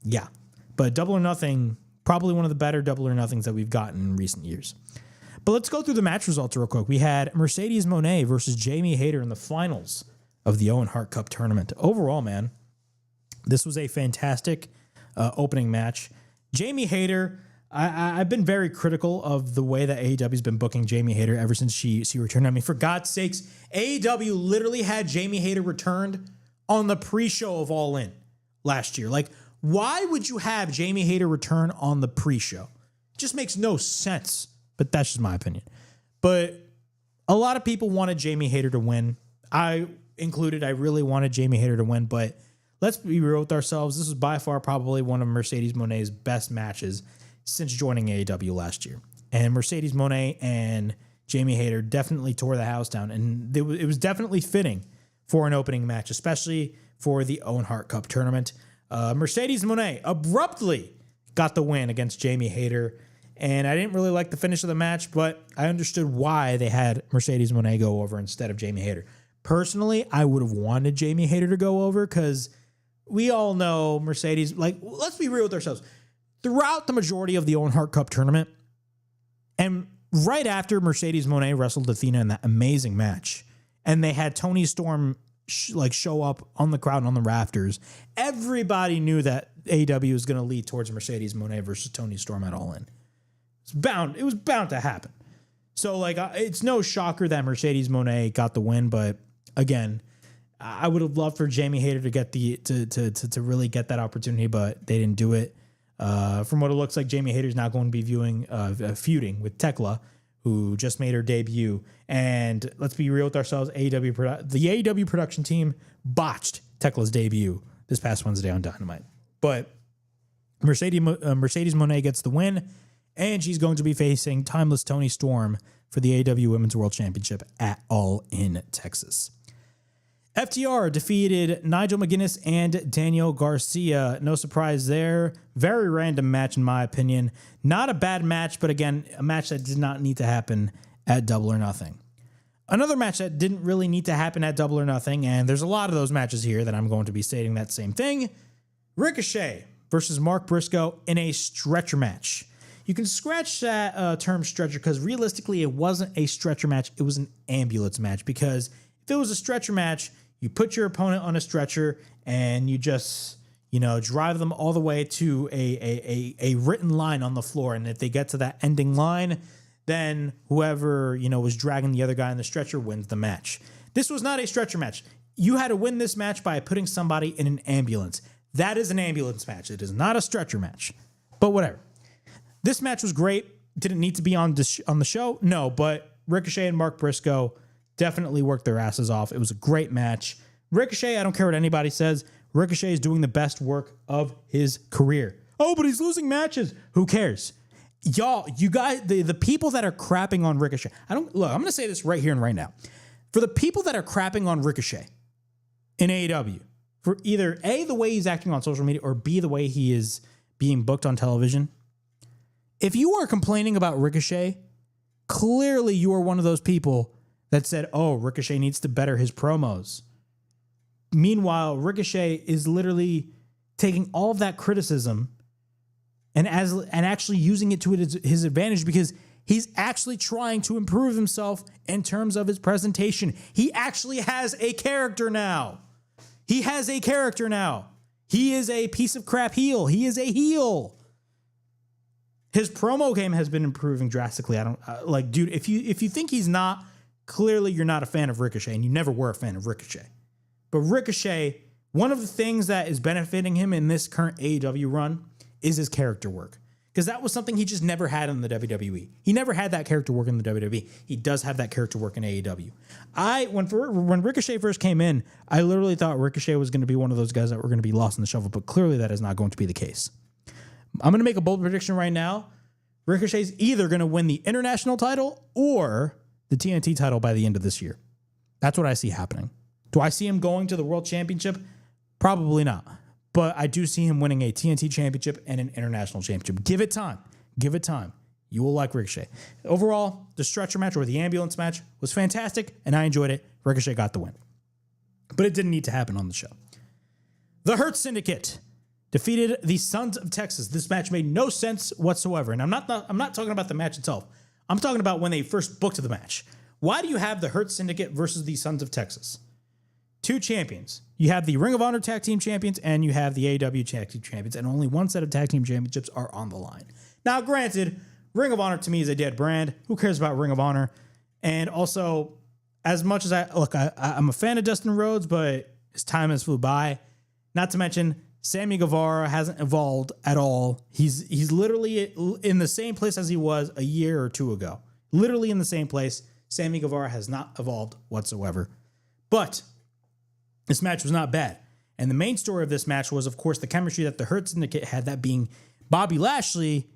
Yeah. But Double or Nothing, probably one of the better Double or Nothings that we've gotten in recent years. But let's go through the match results real quick. We had Mercedes Moné versus Jamie Hayter in the finals of the Owen Hart Cup tournament. Overall, man, this was a fantastic opening match. Jamie Hayter, I've been very critical of the way that AEW's been booking Jamie Hayter ever since she returned. I mean, for God's sakes, AEW literally had Jamie Hayter returned on the pre-show of All In last year. Like, why would you have Jamie Hayter return on the pre-show? It just makes no sense, but that's just my opinion. But a lot of people wanted Jamie Hayter to win. I included. I really wanted Jamie Hayter to win, but let's be real with ourselves. This is by far probably one of Mercedes Moné's best matches since joining AEW last year. And Mercedes Moné and Jamie Hayter definitely tore the house down. And it was definitely fitting for an opening match, especially for the Owen Hart Cup tournament. Mercedes Moné abruptly got the win against Jamie Hayter. And I didn't really like the finish of the match, but I understood why they had Mercedes Moné go over instead of Jamie Hayter. Personally, I would have wanted Jamie Hayter to go over because we all know Mercedes, like, let's be real with ourselves. Throughout the majority of the Owen Hart Cup tournament, and right after Mercedes Moné wrestled Athena in that amazing match, and they had Toni Storm show up on the crowd and on the rafters, everybody knew that AEW was going to lead towards Mercedes Moné versus Toni Storm at All In. It was bound to happen. So, like, it's no shocker that Mercedes Moné got the win, but again, I would have loved for Jamie Hayter to get to really get that opportunity, but they didn't do it. From what it looks like, Jamie Hayter's now going to be feuding with Tekla, who just made her debut. And let's be real with ourselves, the AEW production team botched Tekla's debut this past Wednesday on Dynamite. But Mercedes Moné gets the win, and she's going to be facing Timeless Toni Storm for the AEW Women's World Championship at All In Texas. FTR defeated Nigel McGuinness and Daniel Garcia. No surprise there. Very random match, in my opinion. Not a bad match, but again, a match that did not need to happen at Double or Nothing. Another match that didn't really need to happen at Double or Nothing, and there's a lot of those matches here that I'm going to be stating that same thing. Ricochet versus Mark Briscoe in a stretcher match. You can scratch that term stretcher because realistically it wasn't a stretcher match. It was an ambulance match, because if it was a stretcher match, you put your opponent on a stretcher and you just, drive them all the way to a written line on the floor. And if they get to that ending line, then whoever, was dragging the other guy in the stretcher wins the match. This was not a stretcher match. You had to win this match by putting somebody in an ambulance. That is an ambulance match. It is not a stretcher match, but whatever. This match was great. Didn't need to be on the show. No, but Ricochet and Mark Briscoe definitely worked their asses off. It was a great match. Ricochet, I don't care what anybody says, Ricochet is doing the best work of his career. Oh, but he's losing matches. Who cares? Y'all, you guys, the people that are crapping on Ricochet, I'm going to say this right here and right now. For the people that are crapping on Ricochet in AEW, for either A, the way he's acting on social media, or B, the way he is being booked on television, if you are complaining about Ricochet, clearly you are one of those people that said, oh, Ricochet needs to better his promos. Meanwhile, Ricochet is literally taking all of that criticism and actually using it to his advantage, because he's actually trying to improve himself in terms of his presentation. He actually has a character now. He is a piece of crap heel. He is a heel. His promo game has been improving drastically. Dude, if you think he's not, clearly you're not a fan of Ricochet, and you never were a fan of Ricochet. But Ricochet, one of the things that is benefiting him in this current AEW run is his character work, because that was something he just never had in the WWE. He never had that character work in the WWE. He does have that character work in AEW. When Ricochet first came in, I literally thought Ricochet was going to be one of those guys that were going to be lost in the shuffle, but clearly that is not going to be the case. I'm going to make a bold prediction right now. Ricochet's either going to win the international title or the TNT title by the end of this year. That's what I see happening. Do I see him going to the World Championship? Probably not. But I do see him winning a TNT championship and an international championship. Give it time. You will like Ricochet. Overall, the stretcher match, or the ambulance match, was fantastic, and I enjoyed it. Ricochet got the win. But it didn't need to happen on the show. The Hurt Syndicate defeated the Sons of Texas. This match made no sense whatsoever. And I'm not talking about the match itself. I'm talking about when they first booked the match. Why do you have the Hurt Syndicate versus the Sons of Texas? Two champions. You have the Ring of Honor Tag Team Champions, and you have the AEW Tag Team Champions, and only one set of Tag Team Championships are on the line. Now, granted, Ring of Honor to me is a dead brand. Who cares about Ring of Honor? And also, as much as I'm a fan of Dustin Rhodes, but his time has flew by. Not to mention, Sammy Guevara hasn't evolved at all. He's literally in the same place as he was a year or two ago. Literally in the same place. Sammy Guevara has not evolved whatsoever. But this match was not bad. And the main story of this match was, of course, the chemistry that the Hurt Syndicate had, that being Bobby Lashley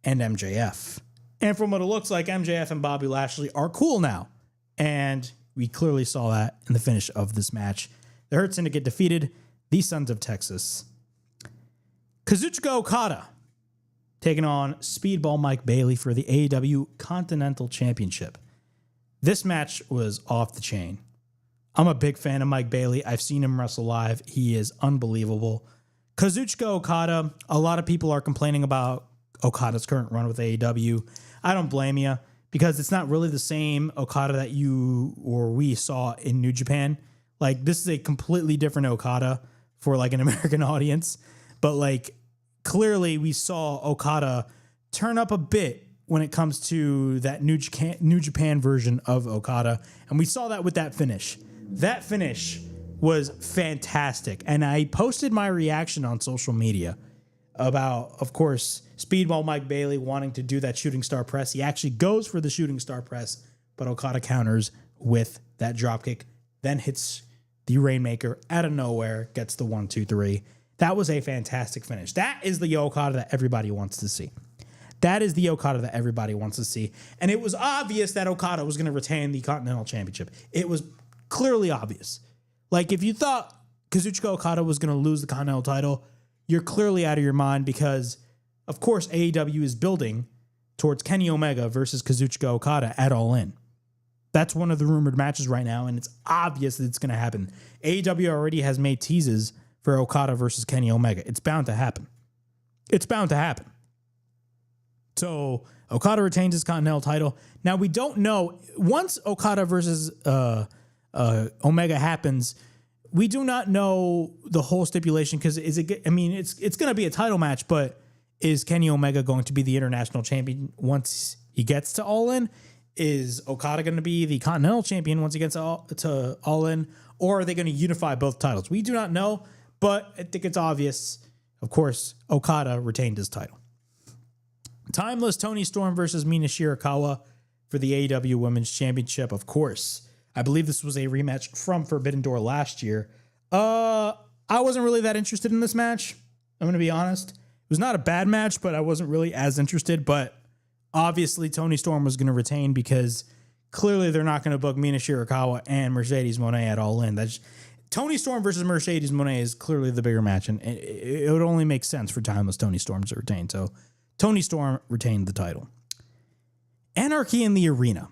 and MJF. And from what it looks like, MJF and Bobby Lashley are cool now. And we clearly saw that in the finish of this match. The Hurt Syndicate defeated the Sons of Texas. Kazuchika Okada taking on Speedball Mike Bailey for the AEW Continental Championship. This match was off the chain. I'm a big fan of Mike Bailey. I've seen him wrestle live. He is unbelievable. Kazuchika Okada, a lot of people are complaining about Okada's current run with AEW. I don't blame you because it's not really the same Okada that you or we saw in New Japan. Like, this is a completely different Okada for like an American audience. But like, clearly we saw Okada turn up a bit when it comes to that New Japan version of Okada. And we saw that with that finish. That finish was fantastic. And I posted my reaction on social media about, of course, Speedball Mike Bailey wanting to do that shooting star press. He actually goes for the shooting star press, but Okada counters with that dropkick, then hits the Rainmaker out of nowhere, gets the 1, 2, 3. That was a fantastic finish. That is the Okada that everybody wants to see. That is the Okada that everybody wants to see. And it was obvious that Okada was going to retain the Continental Championship. It was clearly obvious. Like, if you thought Kazuchika Okada was going to lose the Continental title, you're clearly out of your mind because, of course, AEW is building towards Kenny Omega versus Kazuchika Okada at All In. That's one of the rumored matches right now, and it's obvious that it's going to happen. AEW already has made teases for Okada versus Kenny Omega. It's bound to happen. It's bound to happen. So Okada retains his Continental title. Now, we don't know. Once Okada versus Omega happens, we do not know the whole stipulation because it's going to be a title match, but is Kenny Omega going to be the international champion once he gets to All In? Is Okada going to be the Continental champion once he gets to All In? Or are they going to unify both titles? We do not know, but I think it's obvious. Of course, Okada retained his title. Timeless Toni Storm versus Mina Shirakawa for the AEW Women's Championship, of course. I believe this was a rematch from Forbidden Door last year. I wasn't really that interested in this match. I'm going to be honest. It was not a bad match, but I wasn't really as interested. But obviously, Toni Storm was going to retain because clearly they're not going to book Mina Shirakawa and Mercedes Moné at All In. Toni Storm versus Mercedes Moné is clearly the bigger match, and it would only make sense for Timeless Toni Storm to retain. So Toni Storm retained the title. Anarchy in the Arena.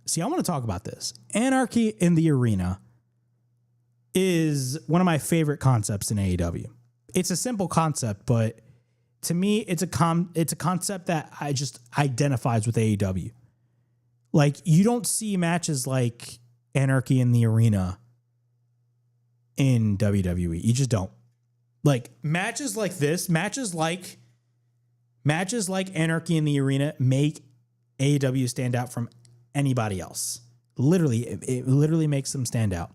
See, I want to talk about this. Anarchy in the Arena is one of my favorite concepts in AEW. It's a simple concept, but to me, it's a concept that I just identifies with AEW. Like, you don't see matches like Anarchy in the Arena in WWE. You just don't. Like, matches like this, matches like Anarchy in the Arena make AEW stand out from anybody else. Literally, it literally makes them stand out.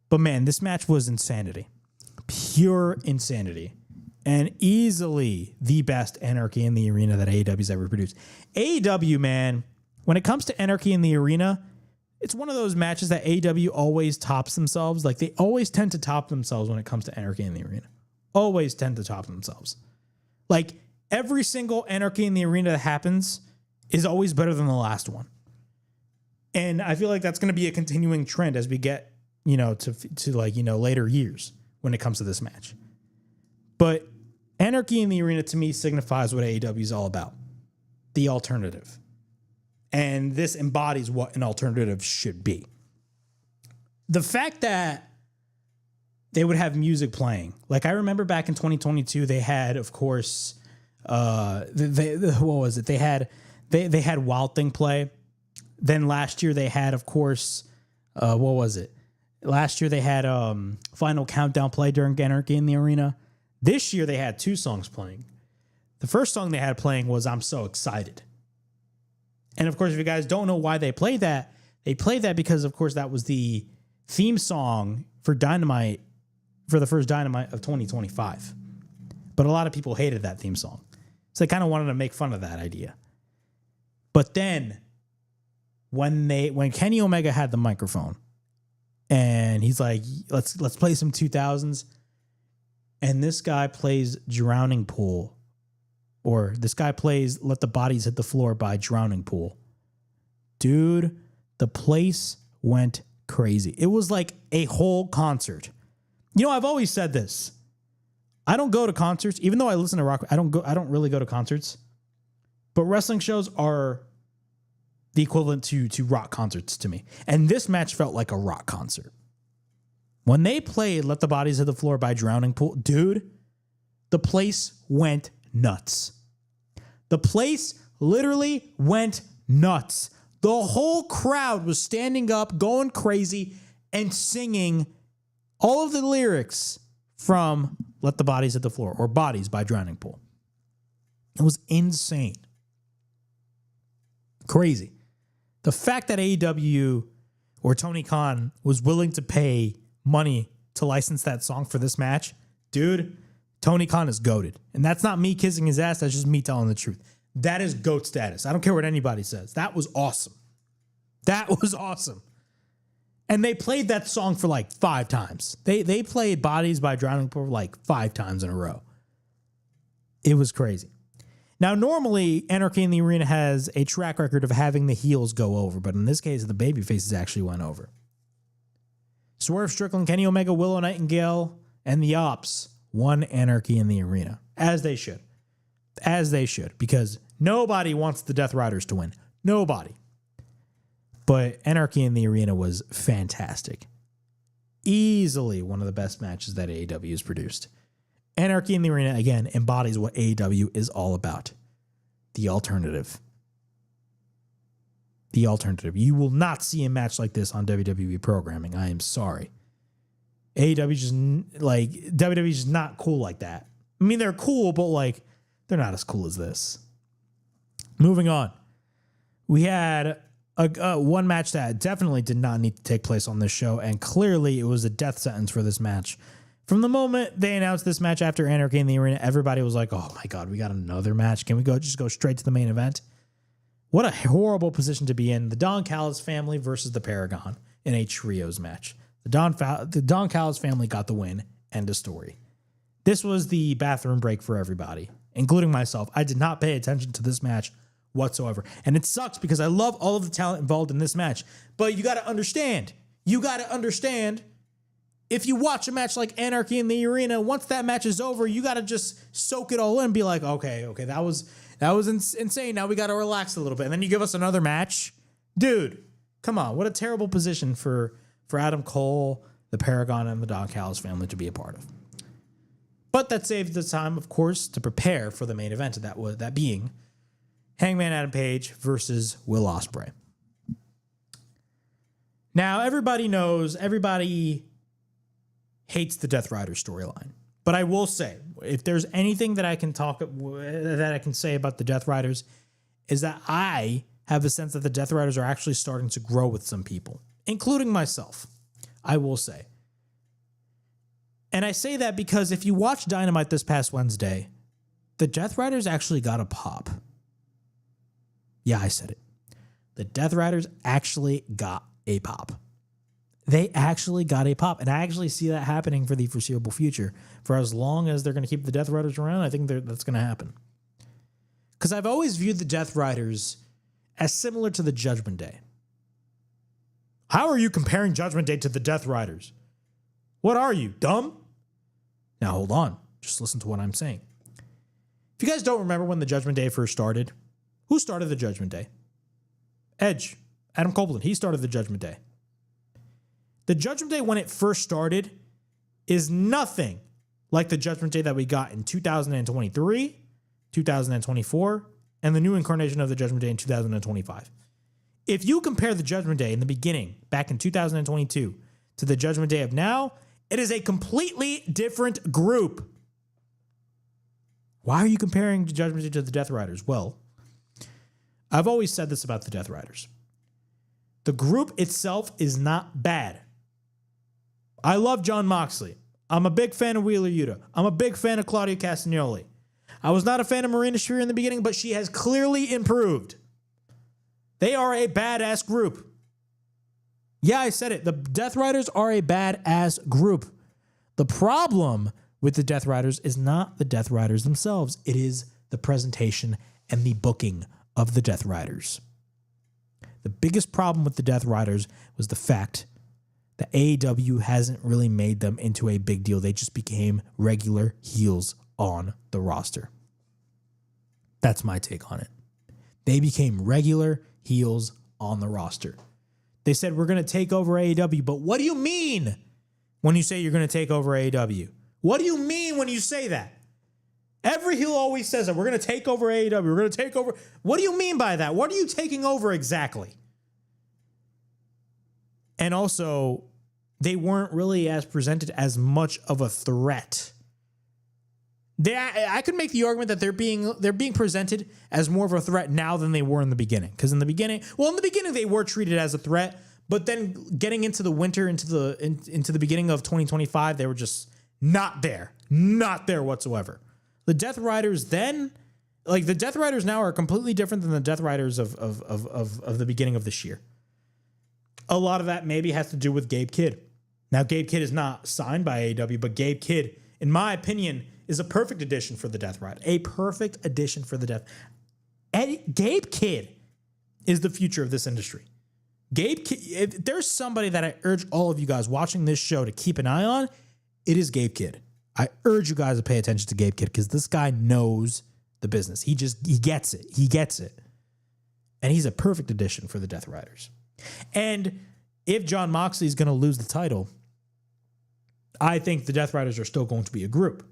But man, this match was insanity. Pure insanity. And easily the best Anarchy in the Arena that AEW's ever produced. AEW, man, when it comes to Anarchy in the Arena, it's one of those matches that AEW always tops themselves. Like, they always tend to top themselves when it comes to Anarchy in the Arena. Always tend to top themselves. Like, every single Anarchy in the Arena that happens is always better than the last one. And I feel like that's going to be a continuing trend as we get, to later years when it comes to this match. But Anarchy in the Arena to me signifies what AEW is all about. The alternative. And this embodies what an alternative should be. The fact that they would have music playing. Like, I remember back in 2022, they had, of course, what was it? They had Wild Thing play. Then last year they had, of course, what was it? Last year they had Final Countdown play during Anarchy in the Arena. This year they had two songs playing. The first song they had playing was I'm So Excited. And of course, if you guys don't know why they played that because, of course, that was the theme song for Dynamite, for the first Dynamite of 2025. But a lot of people hated that theme song. So they kind of wanted to make fun of that idea. But then when Kenny Omega had the microphone and he's like, let's play some 2000s. And this guy plays Drowning Pool, or this guy plays Let the Bodies Hit the Floor by Drowning Pool. Dude, the place went crazy. It was like a whole concert. I've always said this. I don't go to concerts, even though I listen to rock. I don't really go to concerts, but wrestling shows are the equivalent to rock concerts to me. And this match felt like a rock concert. When they played Let the Bodies Hit the Floor by Drowning Pool, dude, the place went nuts. The place literally went nuts. The whole crowd was standing up, going crazy, and singing all of the lyrics from Let the Bodies Hit the Floor, or Bodies by Drowning Pool. It was insane. Crazy. The fact that AEW or Tony Khan was willing to pay money to license that song for this match, dude, Tony Khan is goated. And that's not me kissing his ass. That's just me telling the truth. That is GOAT status. I don't care what anybody says. That was awesome. That was awesome. And they played that song for like 5 times. They played Bodies by Drowning Pool like 5 times in a row. It was crazy. Now, normally, Anarchy in the Arena has a track record of having the heels go over, but in this case, the babyfaces actually went over. Swerve Strickland, Kenny Omega, Willow Nightingale, and the Ops won Anarchy in the Arena, as they should. As they should, because nobody wants the Death Riders to win. Nobody. But Anarchy in the Arena was fantastic. Easily one of the best matches that AEW has produced. Anarchy in the Arena, again, embodies what AEW is all about. The alternative. The alternative. You will not see a match like this on WWE programming. I am sorry. AEW just, like, WWE is just not cool like that. I mean, they're cool, but, like, they're not as cool as this. Moving on. We had one match that definitely did not need to take place on this show, and clearly it was a death sentence for this match. From the moment they announced this match after Anarchy in the Arena, everybody was like, oh my God, we got another match. Can we just go straight to the main event? What a horrible position to be in. The Don Callis family versus the Paragon in a trios match. The Don Callis family got the win. End of story. This was the bathroom break for everybody, including myself. I did not pay attention to this match whatsoever. And it sucks because I love all of the talent involved in this match. But you got to understand. If you watch a match like Anarchy in the Arena, once that match is over, you got to just soak it all in and be like, okay, that was insane. Now we got to relax a little bit. And then you give us another match. Dude, come on. What a terrible position for Adam Cole, the Paragon, and the Don Callis family to be a part of. But that saved the time, of course, to prepare for the main event, that being Hangman Adam Page versus Will Ospreay. Now, everybody hates the Death Rider storyline. But I will say, if there's anything that I can say about the Death Riders, is that I have a sense that the Death Riders are actually starting to grow with some people, including myself, I will say. And I say that because if you watch Dynamite this past Wednesday, the Death Riders actually got a pop. Yeah, I said it. The Death Riders actually got a pop. They actually got a pop. And I actually see that happening for the foreseeable future. For as long as they're going to keep the Death Riders around, I think that's going to happen. Because I've always viewed the Death Riders as similar to the Judgment Day. How are you comparing Judgment Day to the Death Riders? What are you, dumb? Now, hold on. Just listen to what I'm saying. If you guys don't remember when the Judgment Day first started, who started the Judgment Day? Edge. Adam Copeland. He started the Judgment Day. The Judgment Day, when it first started, is nothing like the Judgment Day that we got in 2023, 2024, and the new incarnation of the Judgment Day in 2025. If you compare the Judgment Day in the beginning, back in 2022, to the Judgment Day of now, it is a completely different group. Why are you comparing the Judgment Day to the Death Riders? Well, I've always said this about the Death Riders. The group itself is not bad. I love Jon Moxley. I'm a big fan of Wheeler Yuta. I'm a big fan of Claudia Castagnoli. I was not a fan of Marina Shafir in the beginning, but she has clearly improved. They are a badass group. Yeah, I said it. The Death Riders are a badass group. The problem with the Death Riders is not the Death Riders themselves. It is the presentation and the booking of the Death Riders. The biggest problem with the Death Riders was the fact that AEW hasn't really made them into a big deal. They just became regular heels on the roster. That's my take on it. They became regular heels on the roster. They said, we're going to take over AEW, but what do you mean when you say you're going to take over AEW? What do you mean when you say that? Every heel always says that we're going to take over AEW. We're going to take over. What do you mean by that? What are you taking over exactly? And also, they weren't really as presented as much of a threat. I could make the argument that they're being presented as more of a threat now than they were in the beginning. Because in the beginning they were treated as a threat, but then getting into the winter, into the beginning of 2025, they were just not there whatsoever. The Death Riders then, like the Death Riders now are completely different than the Death Riders of the beginning of this year. A lot of that maybe has to do with Gabe Kidd. Now, Gabe Kidd is not signed by AEW, but Gabe Kidd, in my opinion, is a perfect addition for the Death Rider. A perfect addition for the Death. Gabe Kidd is the future of this industry. Gabe Kidd, if there's somebody that I urge all of you guys watching this show to keep an eye on, it is Gabe Kidd. I urge you guys to pay attention to Gabe Kidd because this guy knows the business. He gets it. He gets it. And he's a perfect addition for the Death Riders. And if Jon Moxley is going to lose the title, I think the Death Riders are still going to be a group.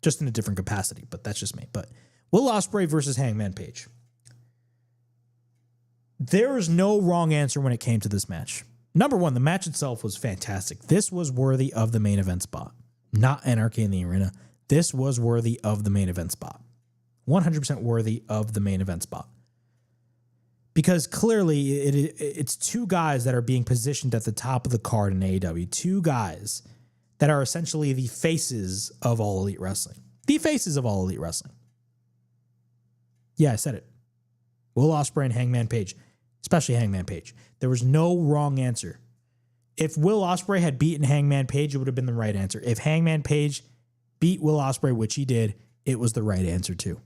Just in a different capacity, but that's just me. But Will Ospreay versus Hangman Page. There is no wrong answer when it came to this match. Number one, the match itself was fantastic. This was worthy of the main event spot. Not Anarchy in the Arena. This was worthy of the main event spot. 100% worthy of the main event spot. Because clearly it's two guys that are being positioned at the top of the card in AEW. Two guys that are essentially the faces of All Elite Wrestling. The faces of All Elite Wrestling. Yeah, I said it. Will Ospreay and Hangman Page. Especially Hangman Page. There was no wrong answer. If Will Ospreay had beaten Hangman Page, it would have been the right answer. If Hangman Page beat Will Ospreay, which he did, it was the right answer too.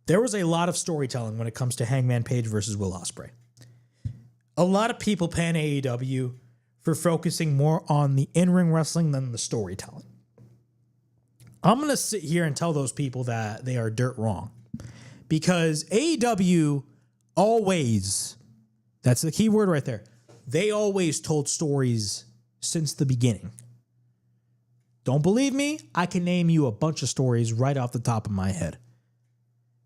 There was a lot of storytelling when it comes to Hangman Page versus Will Ospreay. A lot of people pan AEW for focusing more on the in-ring wrestling than the storytelling. I'm going to sit here and tell those people that they are dirt wrong. Because AEW always, that's the key word right there, they always told stories since the beginning. Don't believe me? I can name you a bunch of stories right off the top of my head.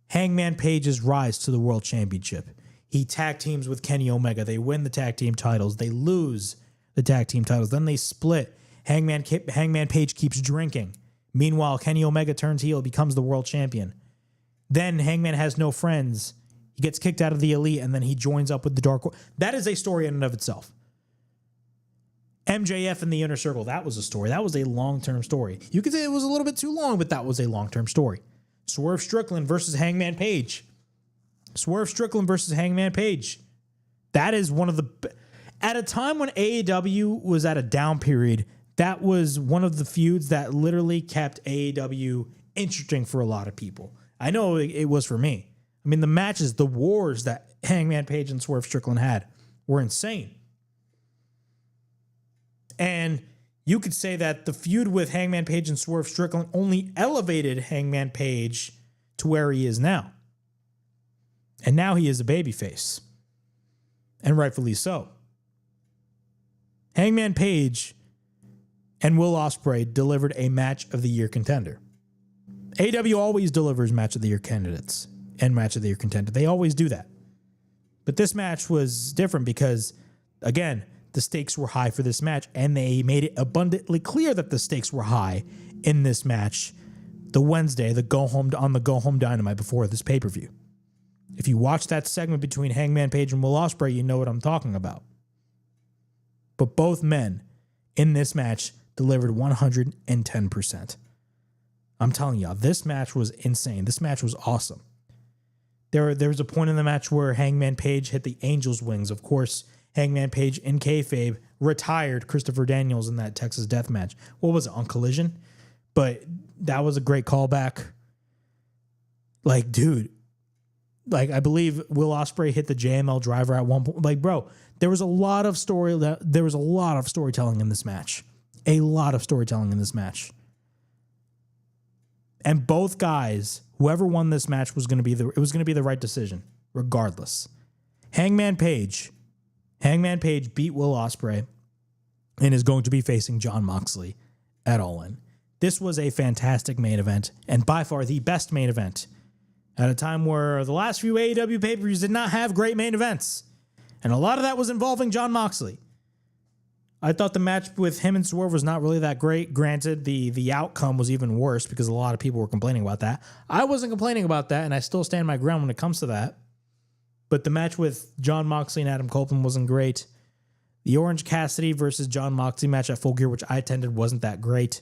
Hangman Page's rise to the World Championship. He tag teams with Kenny Omega. They win the tag team titles. They lose the tag team titles. Then they split. Hangman Page keeps drinking. Meanwhile, Kenny Omega turns heel, becomes the world champion. Then Hangman has no friends. He gets kicked out of the Elite, and then he joins up with the Dark Order. That is a story in and of itself. MJF and the Inner Circle, that was a story. That was a long-term story. You could say it was a little bit too long, but that was a long-term story. Swerve Strickland versus Hangman Page. Swerve Strickland versus Hangman Page. That is one of the... At a time when AEW was at a down period, that was one of the feuds that literally kept AEW interesting for a lot of people. I know it was for me. I mean, the matches, the wars that Hangman Page and Swerve Strickland had were insane. And you could say that the feud with Hangman Page and Swerve Strickland only elevated Hangman Page to where he is now. And now he is a babyface. And rightfully so. Hangman Page and Will Ospreay delivered a match of the year contender. AEW always delivers match of the year candidates and match of the year contender. They always do that. But this match was different because, again, the stakes were high for this match, and they made it abundantly clear that the stakes were high in this match the Wednesday, the Go Home Dynamite before this pay-per-view. If you watch that segment between Hangman Page and Will Ospreay, you know what I'm talking about. But both men in this match delivered 110%. I'm telling y'all, this match was insane. This match was awesome. There was a point in the match where Hangman Page hit the Angel's Wings. Of course, Hangman Page in kayfabe retired Christopher Daniels in that Texas Death Match. What was it, on Collision? But that was a great callback. Like, dude, Like, I believe Will Ospreay hit the JML driver at one point. Like, bro, there was a lot of storytelling in this match. A lot of storytelling in this match. And both guys, whoever won this match was going to be the right decision, regardless. Hangman Page beat Will Ospreay and is going to be facing Jon Moxley at All In. This was a fantastic main event, and by far the best main event at a time where the last few AEW pay-per-views did not have great main events. And a lot of that was involving Jon Moxley. I thought the match with him and Swerve was not really that great. Granted, the outcome was even worse because a lot of people were complaining about that. I wasn't complaining about that, and I still stand my ground when it comes to that. But the match with Jon Moxley and Adam Copeland wasn't great. The Orange Cassidy versus Jon Moxley match at Full Gear, which I attended, wasn't that great.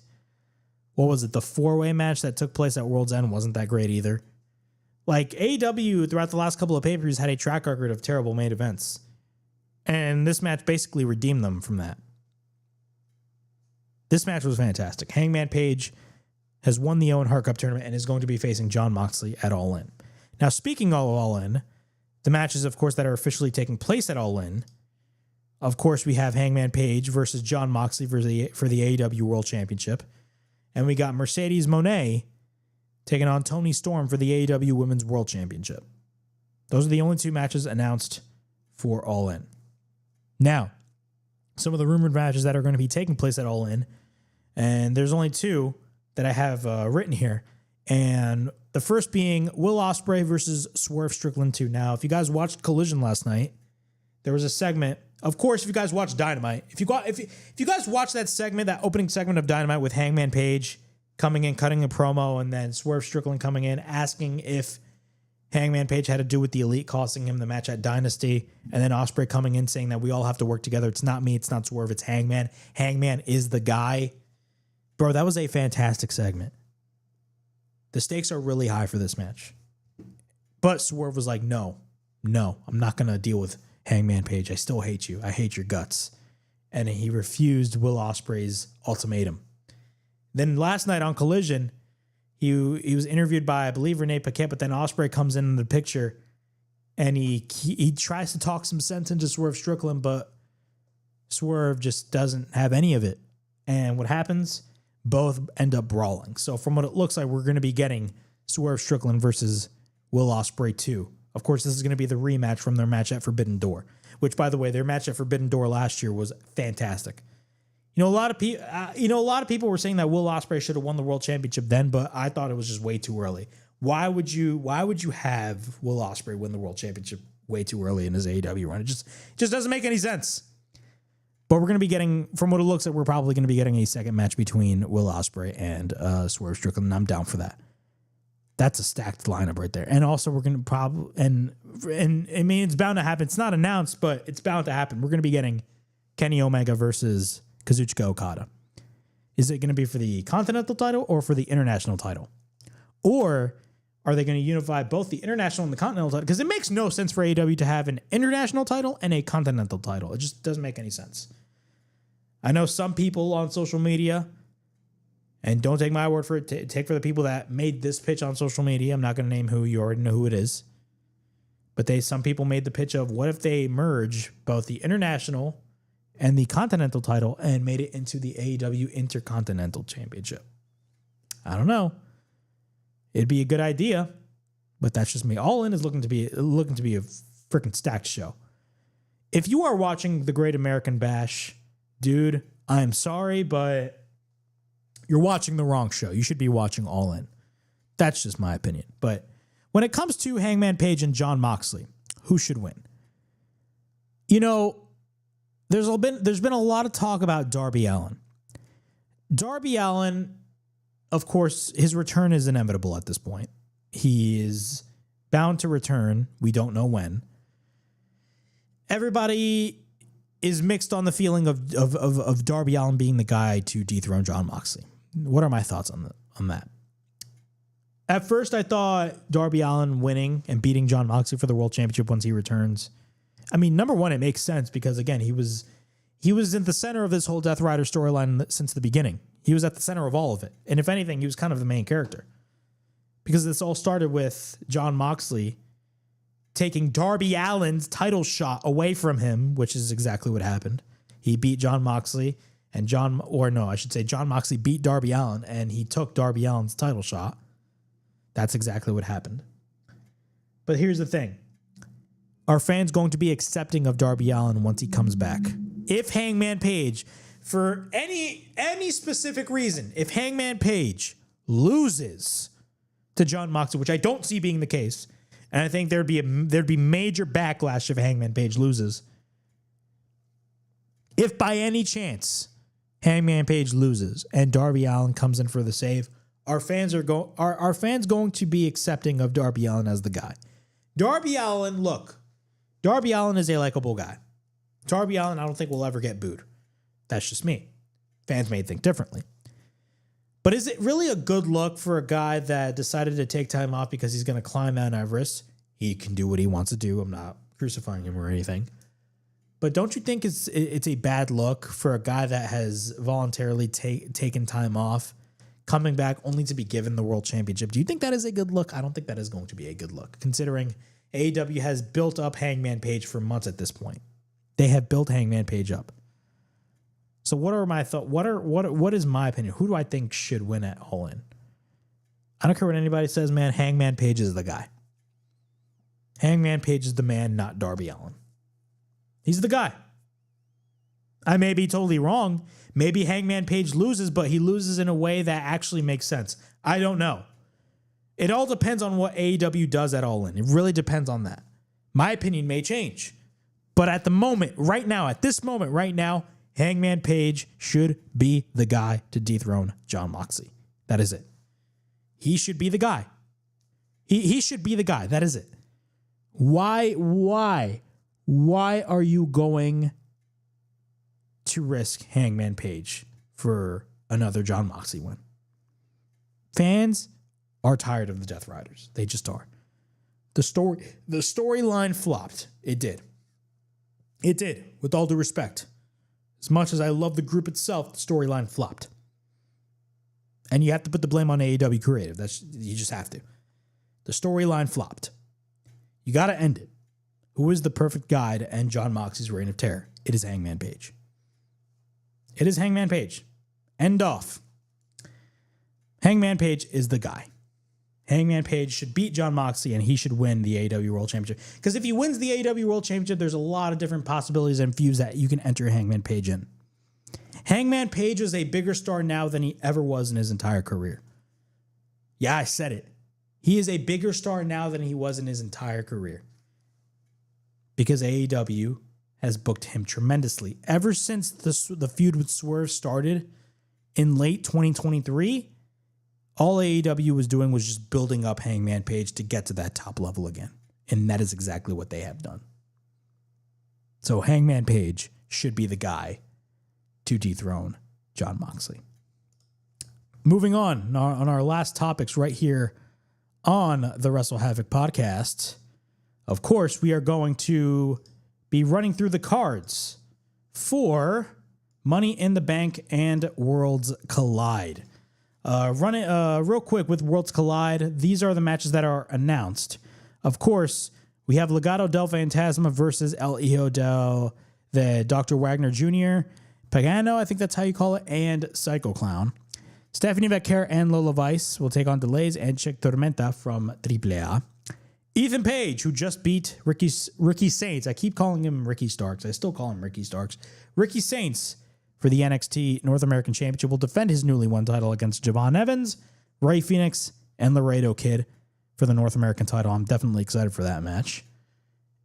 What was it? The 4-way match that took place at World's End wasn't that great either. Like, AEW throughout the last couple of pay-per-views had a track record of terrible main events. And this match basically redeemed them from that. This match was fantastic. Hangman Page has won the Owen Hart Cup tournament and is going to be facing Jon Moxley at All In. Now, speaking of All In, the matches, of course, that are officially taking place at All In, of course, we have Hangman Page versus Jon Moxley for the AEW World Championship. And we got Mercedes Moné taking on Toni Storm for the AEW Women's World Championship. Those are the only two matches announced for All In. Now, some of the rumored matches that are going to be taking place at All In, and there's only two that I have written here. And the first being Will Ospreay versus Swerve Strickland 2. Now, if you guys watched Collision last night, there was a segment. Of course, if you guys watched Dynamite, if you guys watched that segment, that opening segment of Dynamite with Hangman Page coming in, cutting a promo, and then Swerve Strickland coming in, asking if Hangman Page had to do with the Elite costing him the match at Dynasty, and then Ospreay coming in saying that we all have to work together. It's not me, it's not Swerve, it's Hangman. Hangman is the guy. Bro, that was a fantastic segment. The stakes are really high for this match. But Swerve was like, no, I'm not going to deal with Hangman Page. I still hate you. I hate your guts. And he refused Will Ospreay's ultimatum. Then last night on Collision, he was interviewed by, I believe, Renee Paquette, but then Ospreay comes in the picture and he tries to talk some sense into Swerve Strickland, but Swerve just doesn't have any of it. And what happens? Both end up brawling. So from what it looks like, we're going to be getting Swerve Strickland versus Will Ospreay 2. Of course, this is going to be the rematch from their match at Forbidden Door, which, by the way, their match at Forbidden Door last year was fantastic. A lot of people were saying that Will Ospreay should have won the world championship then, but I thought it was just way too early. Why would you have Will Ospreay win the world championship way too early in his AEW run? It just doesn't make any sense. But we're going to be getting, from what it looks like, we're probably going to be getting a second match between Will Ospreay and Swerve Strickland, and I'm down for that. That's a stacked lineup right there. And also we're going to probably, and I mean, it's bound to happen. It's not announced, but it's bound to happen. We're going to be getting Kenny Omega versus Kazuchika Okada. Is it going to be for the Continental title or for the International title? Or are they going to unify both the International and the Continental title? Because it makes no sense for AEW to have an International title and a Continental title. It just doesn't make any sense. I know some people on social media, and don't take my word for it, take for the people that made this pitch on social media. I'm not going to name who, you already know who it is. But some people made the pitch of, what if they merge both the International and the Continental title and made it into the AEW Intercontinental Championship? I don't know. It'd be a good idea, but that's just me. All In is looking to be a freaking stacked show. If you are watching the Great American Bash, dude, I'm sorry, but you're watching the wrong show. You should be watching All In. That's just my opinion. But when it comes to Hangman Page and Jon Moxley, who should win? There's been a lot of talk about Darby Allin. Darby Allin, of course, his return is inevitable at this point. He is bound to return. We don't know when. Everybody is mixed on the feeling of Darby Allin being the guy to dethrone Jon Moxley. What are my thoughts on that? At first, I thought Darby Allin winning and beating Jon Moxley for the World Championship once he returns. I mean, number one, it makes sense because, again, he was in the center of this whole Death Rider storyline since the beginning. He was at the center of all of it. And if anything, he was kind of the main character. Because this all started with Jon Moxley taking Darby Allin's title shot away from him, which is exactly what happened. He beat Jon Moxley, and John Moxley beat Darby Allin, and he took Darby Allin's title shot. That's exactly what happened. But here's the thing. Are fans going to be accepting of Darby Allin once he comes back? If Hangman Page, for any specific reason, if Hangman Page loses to Jon Moxley, which I don't see being the case, and I think there'd be major backlash if Hangman Page loses. If by any chance Hangman Page loses and Darby Allin comes in for the save, are fans going to be accepting of Darby Allin as the guy? Darby Allin is a likable guy. Darby Allin, I don't think will ever get booed. That's just me. Fans may think differently. But is it really a good look for a guy that decided to take time off because he's going to climb Mount Everest? He can do what he wants to do. I'm not crucifying him or anything. But don't you think it's a bad look for a guy that has voluntarily taken time off, coming back only to be given the world championship? Do you think that is a good look? I don't think that is going to be a good look, considering AEW has built up Hangman Page for months at this point. They have built Hangman Page up. So what are my thoughts? What is my opinion? Who do I think should win at All In? I don't care what anybody says, man. Hangman Page is the guy. Hangman Page is the man, not Darby Allin. He's the guy. I may be totally wrong. Maybe Hangman Page loses, but he loses in a way that actually makes sense. I don't know. It all depends on what AEW does at All In. It really depends on that. My opinion may change. But at the moment, right now, Hangman Page should be the guy to dethrone Jon Moxley. That is it. He should be the guy. He should be the guy. That is it. Why are you going to risk Hangman Page for another Jon Moxley win? Fans are tired of the Death Riders. They just are. The storyline flopped. It did. It did, with all due respect. As much as I love the group itself, the storyline flopped. And you have to put the blame on AEW Creative. You just have to. The storyline flopped. You got to end it. Who is the perfect guy to end Jon Moxley's reign of terror? It is Hangman Page. It is Hangman Page. End off. Hangman Page is the guy. Hangman Page should beat Jon Moxley and he should win the AEW World Championship. Because if he wins the AEW World Championship, there's a lot of different possibilities and feuds that you can enter Hangman Page in. Hangman Page is a bigger star now than he ever was in his entire career. Yeah, I said it. He is a bigger star now than he was in his entire career. Because AEW has booked him tremendously. Ever since the feud with Swerve started in late 2023, all AEW was doing was just building up Hangman Page to get to that top level again. And that is exactly what they have done. So Hangman Page should be the guy to dethrone Jon Moxley. Moving on our last topics right here on the WrestleHavoc podcast. Of course, we are going to be running through the cards for Money in the Bank and Worlds Collide. Run it real quick with Worlds Collide. These are the matches that are announced. Of course, we have Legado del Fantasma versus El Hijo del the Dr. Wagner Jr., Pagano, I think that's how you call it, and Psycho Clown. Stephanie Vaquer and Lola Vice will take on Delays and Chick Tormenta from AAA. Ethan Page, who just beat Ricky Saints. I keep calling him Ricky Starks. I still call him Ricky Starks. Ricky Saints for the NXT North American Championship will defend his newly won title against Javon Evans, Ray Phoenix, and Laredo Kid for the North American title. I'm definitely excited for that match.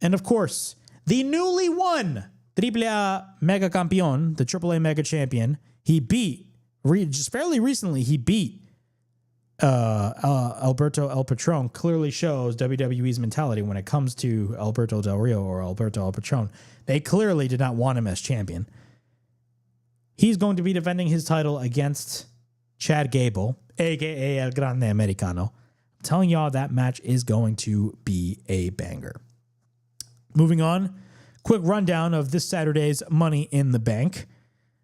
And of course, the newly won AAA Mega Campeon, the AAA Mega Champion, he beat, just fairly recently, he beat Alberto El Patron. Clearly shows WWE's mentality when it comes to Alberto Del Rio or Alberto El Patron. They clearly did not want him as champion. He's going to be defending his title against Chad Gable, a.k.a. El Grande Americano. I'm telling y'all that match is going to be a banger. Moving on, quick rundown of this Saturday's Money in the Bank.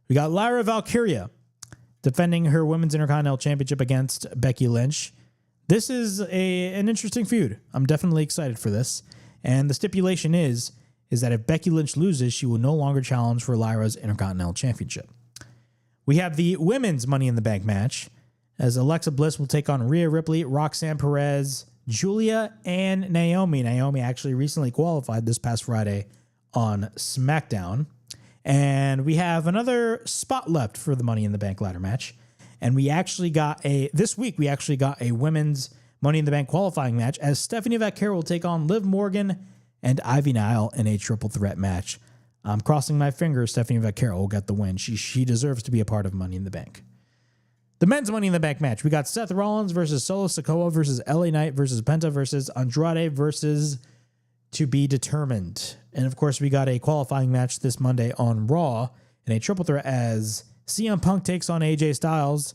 We got Lyra Valkyria defending her Women's Intercontinental Championship against Becky Lynch. This is an interesting feud. I'm definitely excited for this. And the stipulation is that if Becky Lynch loses, she will no longer challenge for Lyra's Intercontinental Championship. We have the women's Money in the Bank match, as Alexa Bliss will take on Rhea Ripley, Roxanne Perez, Julia, and Naomi. Naomi actually recently qualified this past Friday on SmackDown. And we have another spot left for the Money in the Bank ladder match. And this week we actually got a women's Money in the Bank qualifying match, as Stephanie Vaquero will take on Liv Morgan and Ivy Nile in a triple threat match. I'm crossing my fingers Stephanie Vaquero will get the win. She deserves to be a part of Money in the Bank. The men's Money in the Bank match, we got Seth Rollins versus Solo Sikoa versus LA Knight versus Penta versus Andrade versus To Be Determined. And of course, we got a qualifying match this Monday on Raw in a triple threat, as CM Punk takes on AJ Styles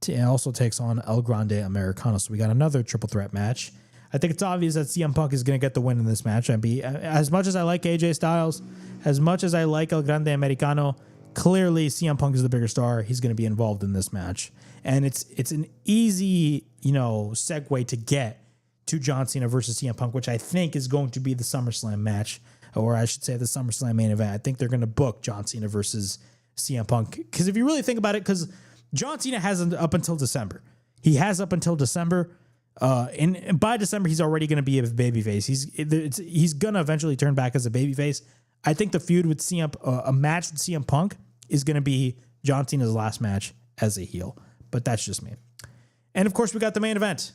and also takes on El Grande Americano. So we got another triple threat match. I think it's obvious that CM Punk is going to get the win in this match. As much as I like AJ Styles, as much as I like El Grande Americano, clearly CM Punk is the bigger star. He's going to be involved in this match. And it's an easy, segue to get to John Cena versus CM Punk, which I think is going to be the SummerSlam match, or I should say the SummerSlam main event. I think they're going to book John Cena versus CM Punk. Because if you really think about it, because John Cena has up until December. He has up until December. And by December, he's already going to be a babyface. He's going to eventually turn back as a babyface. I think the feud with a match with CM Punk is going to be John Cena's last match as a heel. But that's just me. And of course, we got the main event.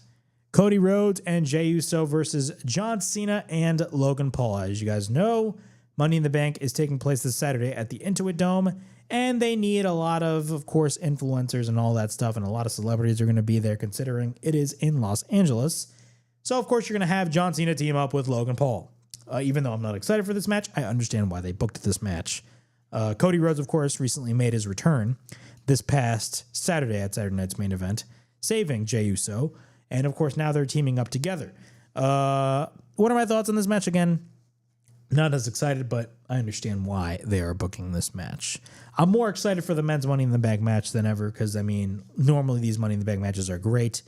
Cody Rhodes and Jey Uso versus John Cena and Logan Paul. As you guys know, Money in the Bank is taking place this Saturday at the Intuit Dome. And they need a lot of course, influencers and all that stuff. And a lot of celebrities are going to be there, considering it is in Los Angeles. So, of course, you're going to have John Cena team up with Logan Paul. Even though I'm not excited for this match, I understand why they booked this match. Cody Rhodes, of course, recently made his return this past Saturday at Saturday Night's Main Event, saving Jey Uso. And, of course, now they're teaming up together. What are my thoughts on this match again? Not as excited, but I understand why they are booking this match. I'm more excited for the men's Money in the Bank match than ever because, normally these Money in the Bank matches are great.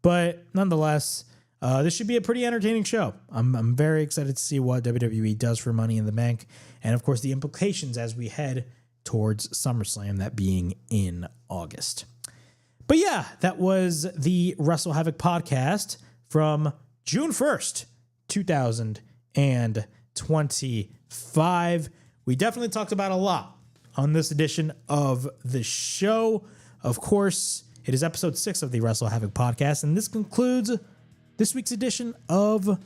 But nonetheless, this should be a pretty entertaining show. I'm very excited to see what WWE does for Money in the Bank. And, of course, the implications as we head towards SummerSlam, that being in August. But, yeah, that was the WrestleHavoc podcast from June 1st, 2025. We definitely talked about a lot on this edition of the show. Of course, it is episode 6 of the WrestleHavoc podcast, and this concludes this week's edition of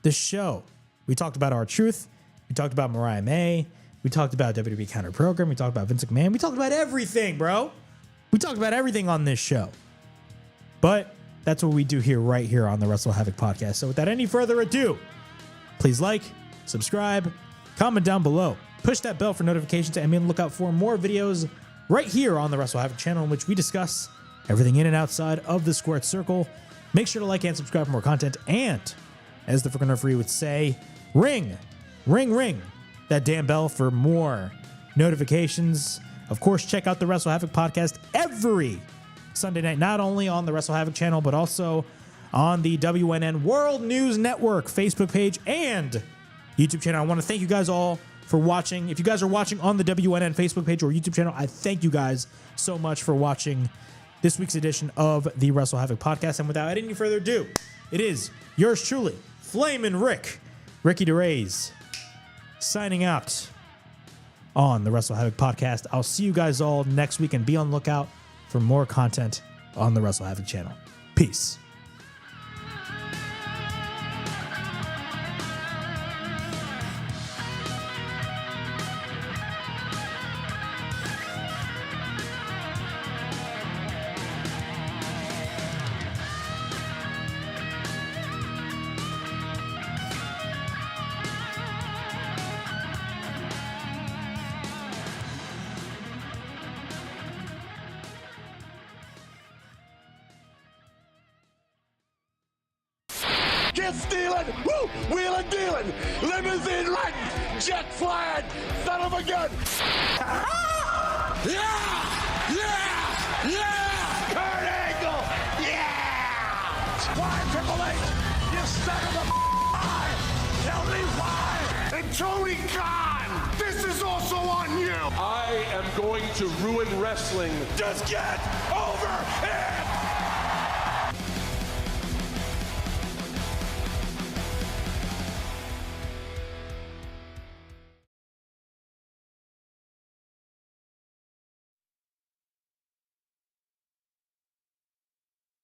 the show. We talked about R-Truth. We talked about Mariah May. We talked about WWE Counter Program. We talked about Vince McMahon. We talked about everything, bro. We talked about everything on this show. But that's what we do right here on the WrestleHavoc podcast. So without any further ado, please like, subscribe, comment down below, push that bell for notifications, and be on the lookout for more videos right here on the WrestleHavoc channel in which we discuss everything in and outside of the squared circle. Make sure to like and subscribe for more content. And as the freaking referee would say, ring that damn bell for more notifications. Of course, check out the WrestleHavoc podcast every Sunday night, not only on the WrestleHavoc channel, but also on the WNN World News Network Facebook page and YouTube channel. I want to thank you guys all for watching. If you guys are watching on the WNN Facebook page or YouTube channel, I thank you guys so much for watching this week's edition of the WrestleHavoc podcast. And without any further ado, it is yours truly, Flamin' Ricky DeRays, signing out on the WrestleHavoc podcast. I'll see you guys all next week, and be on the lookout for more content on the WrestleHavoc channel. Peace. Get stealing, woo, wheeling, dealing, limousine riding, jet flying, son of a gun. Yeah! Kurt Angle, yeah! Why, Triple H, you son of a me why. And Tony Khan, this is also on you. I am going to ruin wrestling. Just get over it.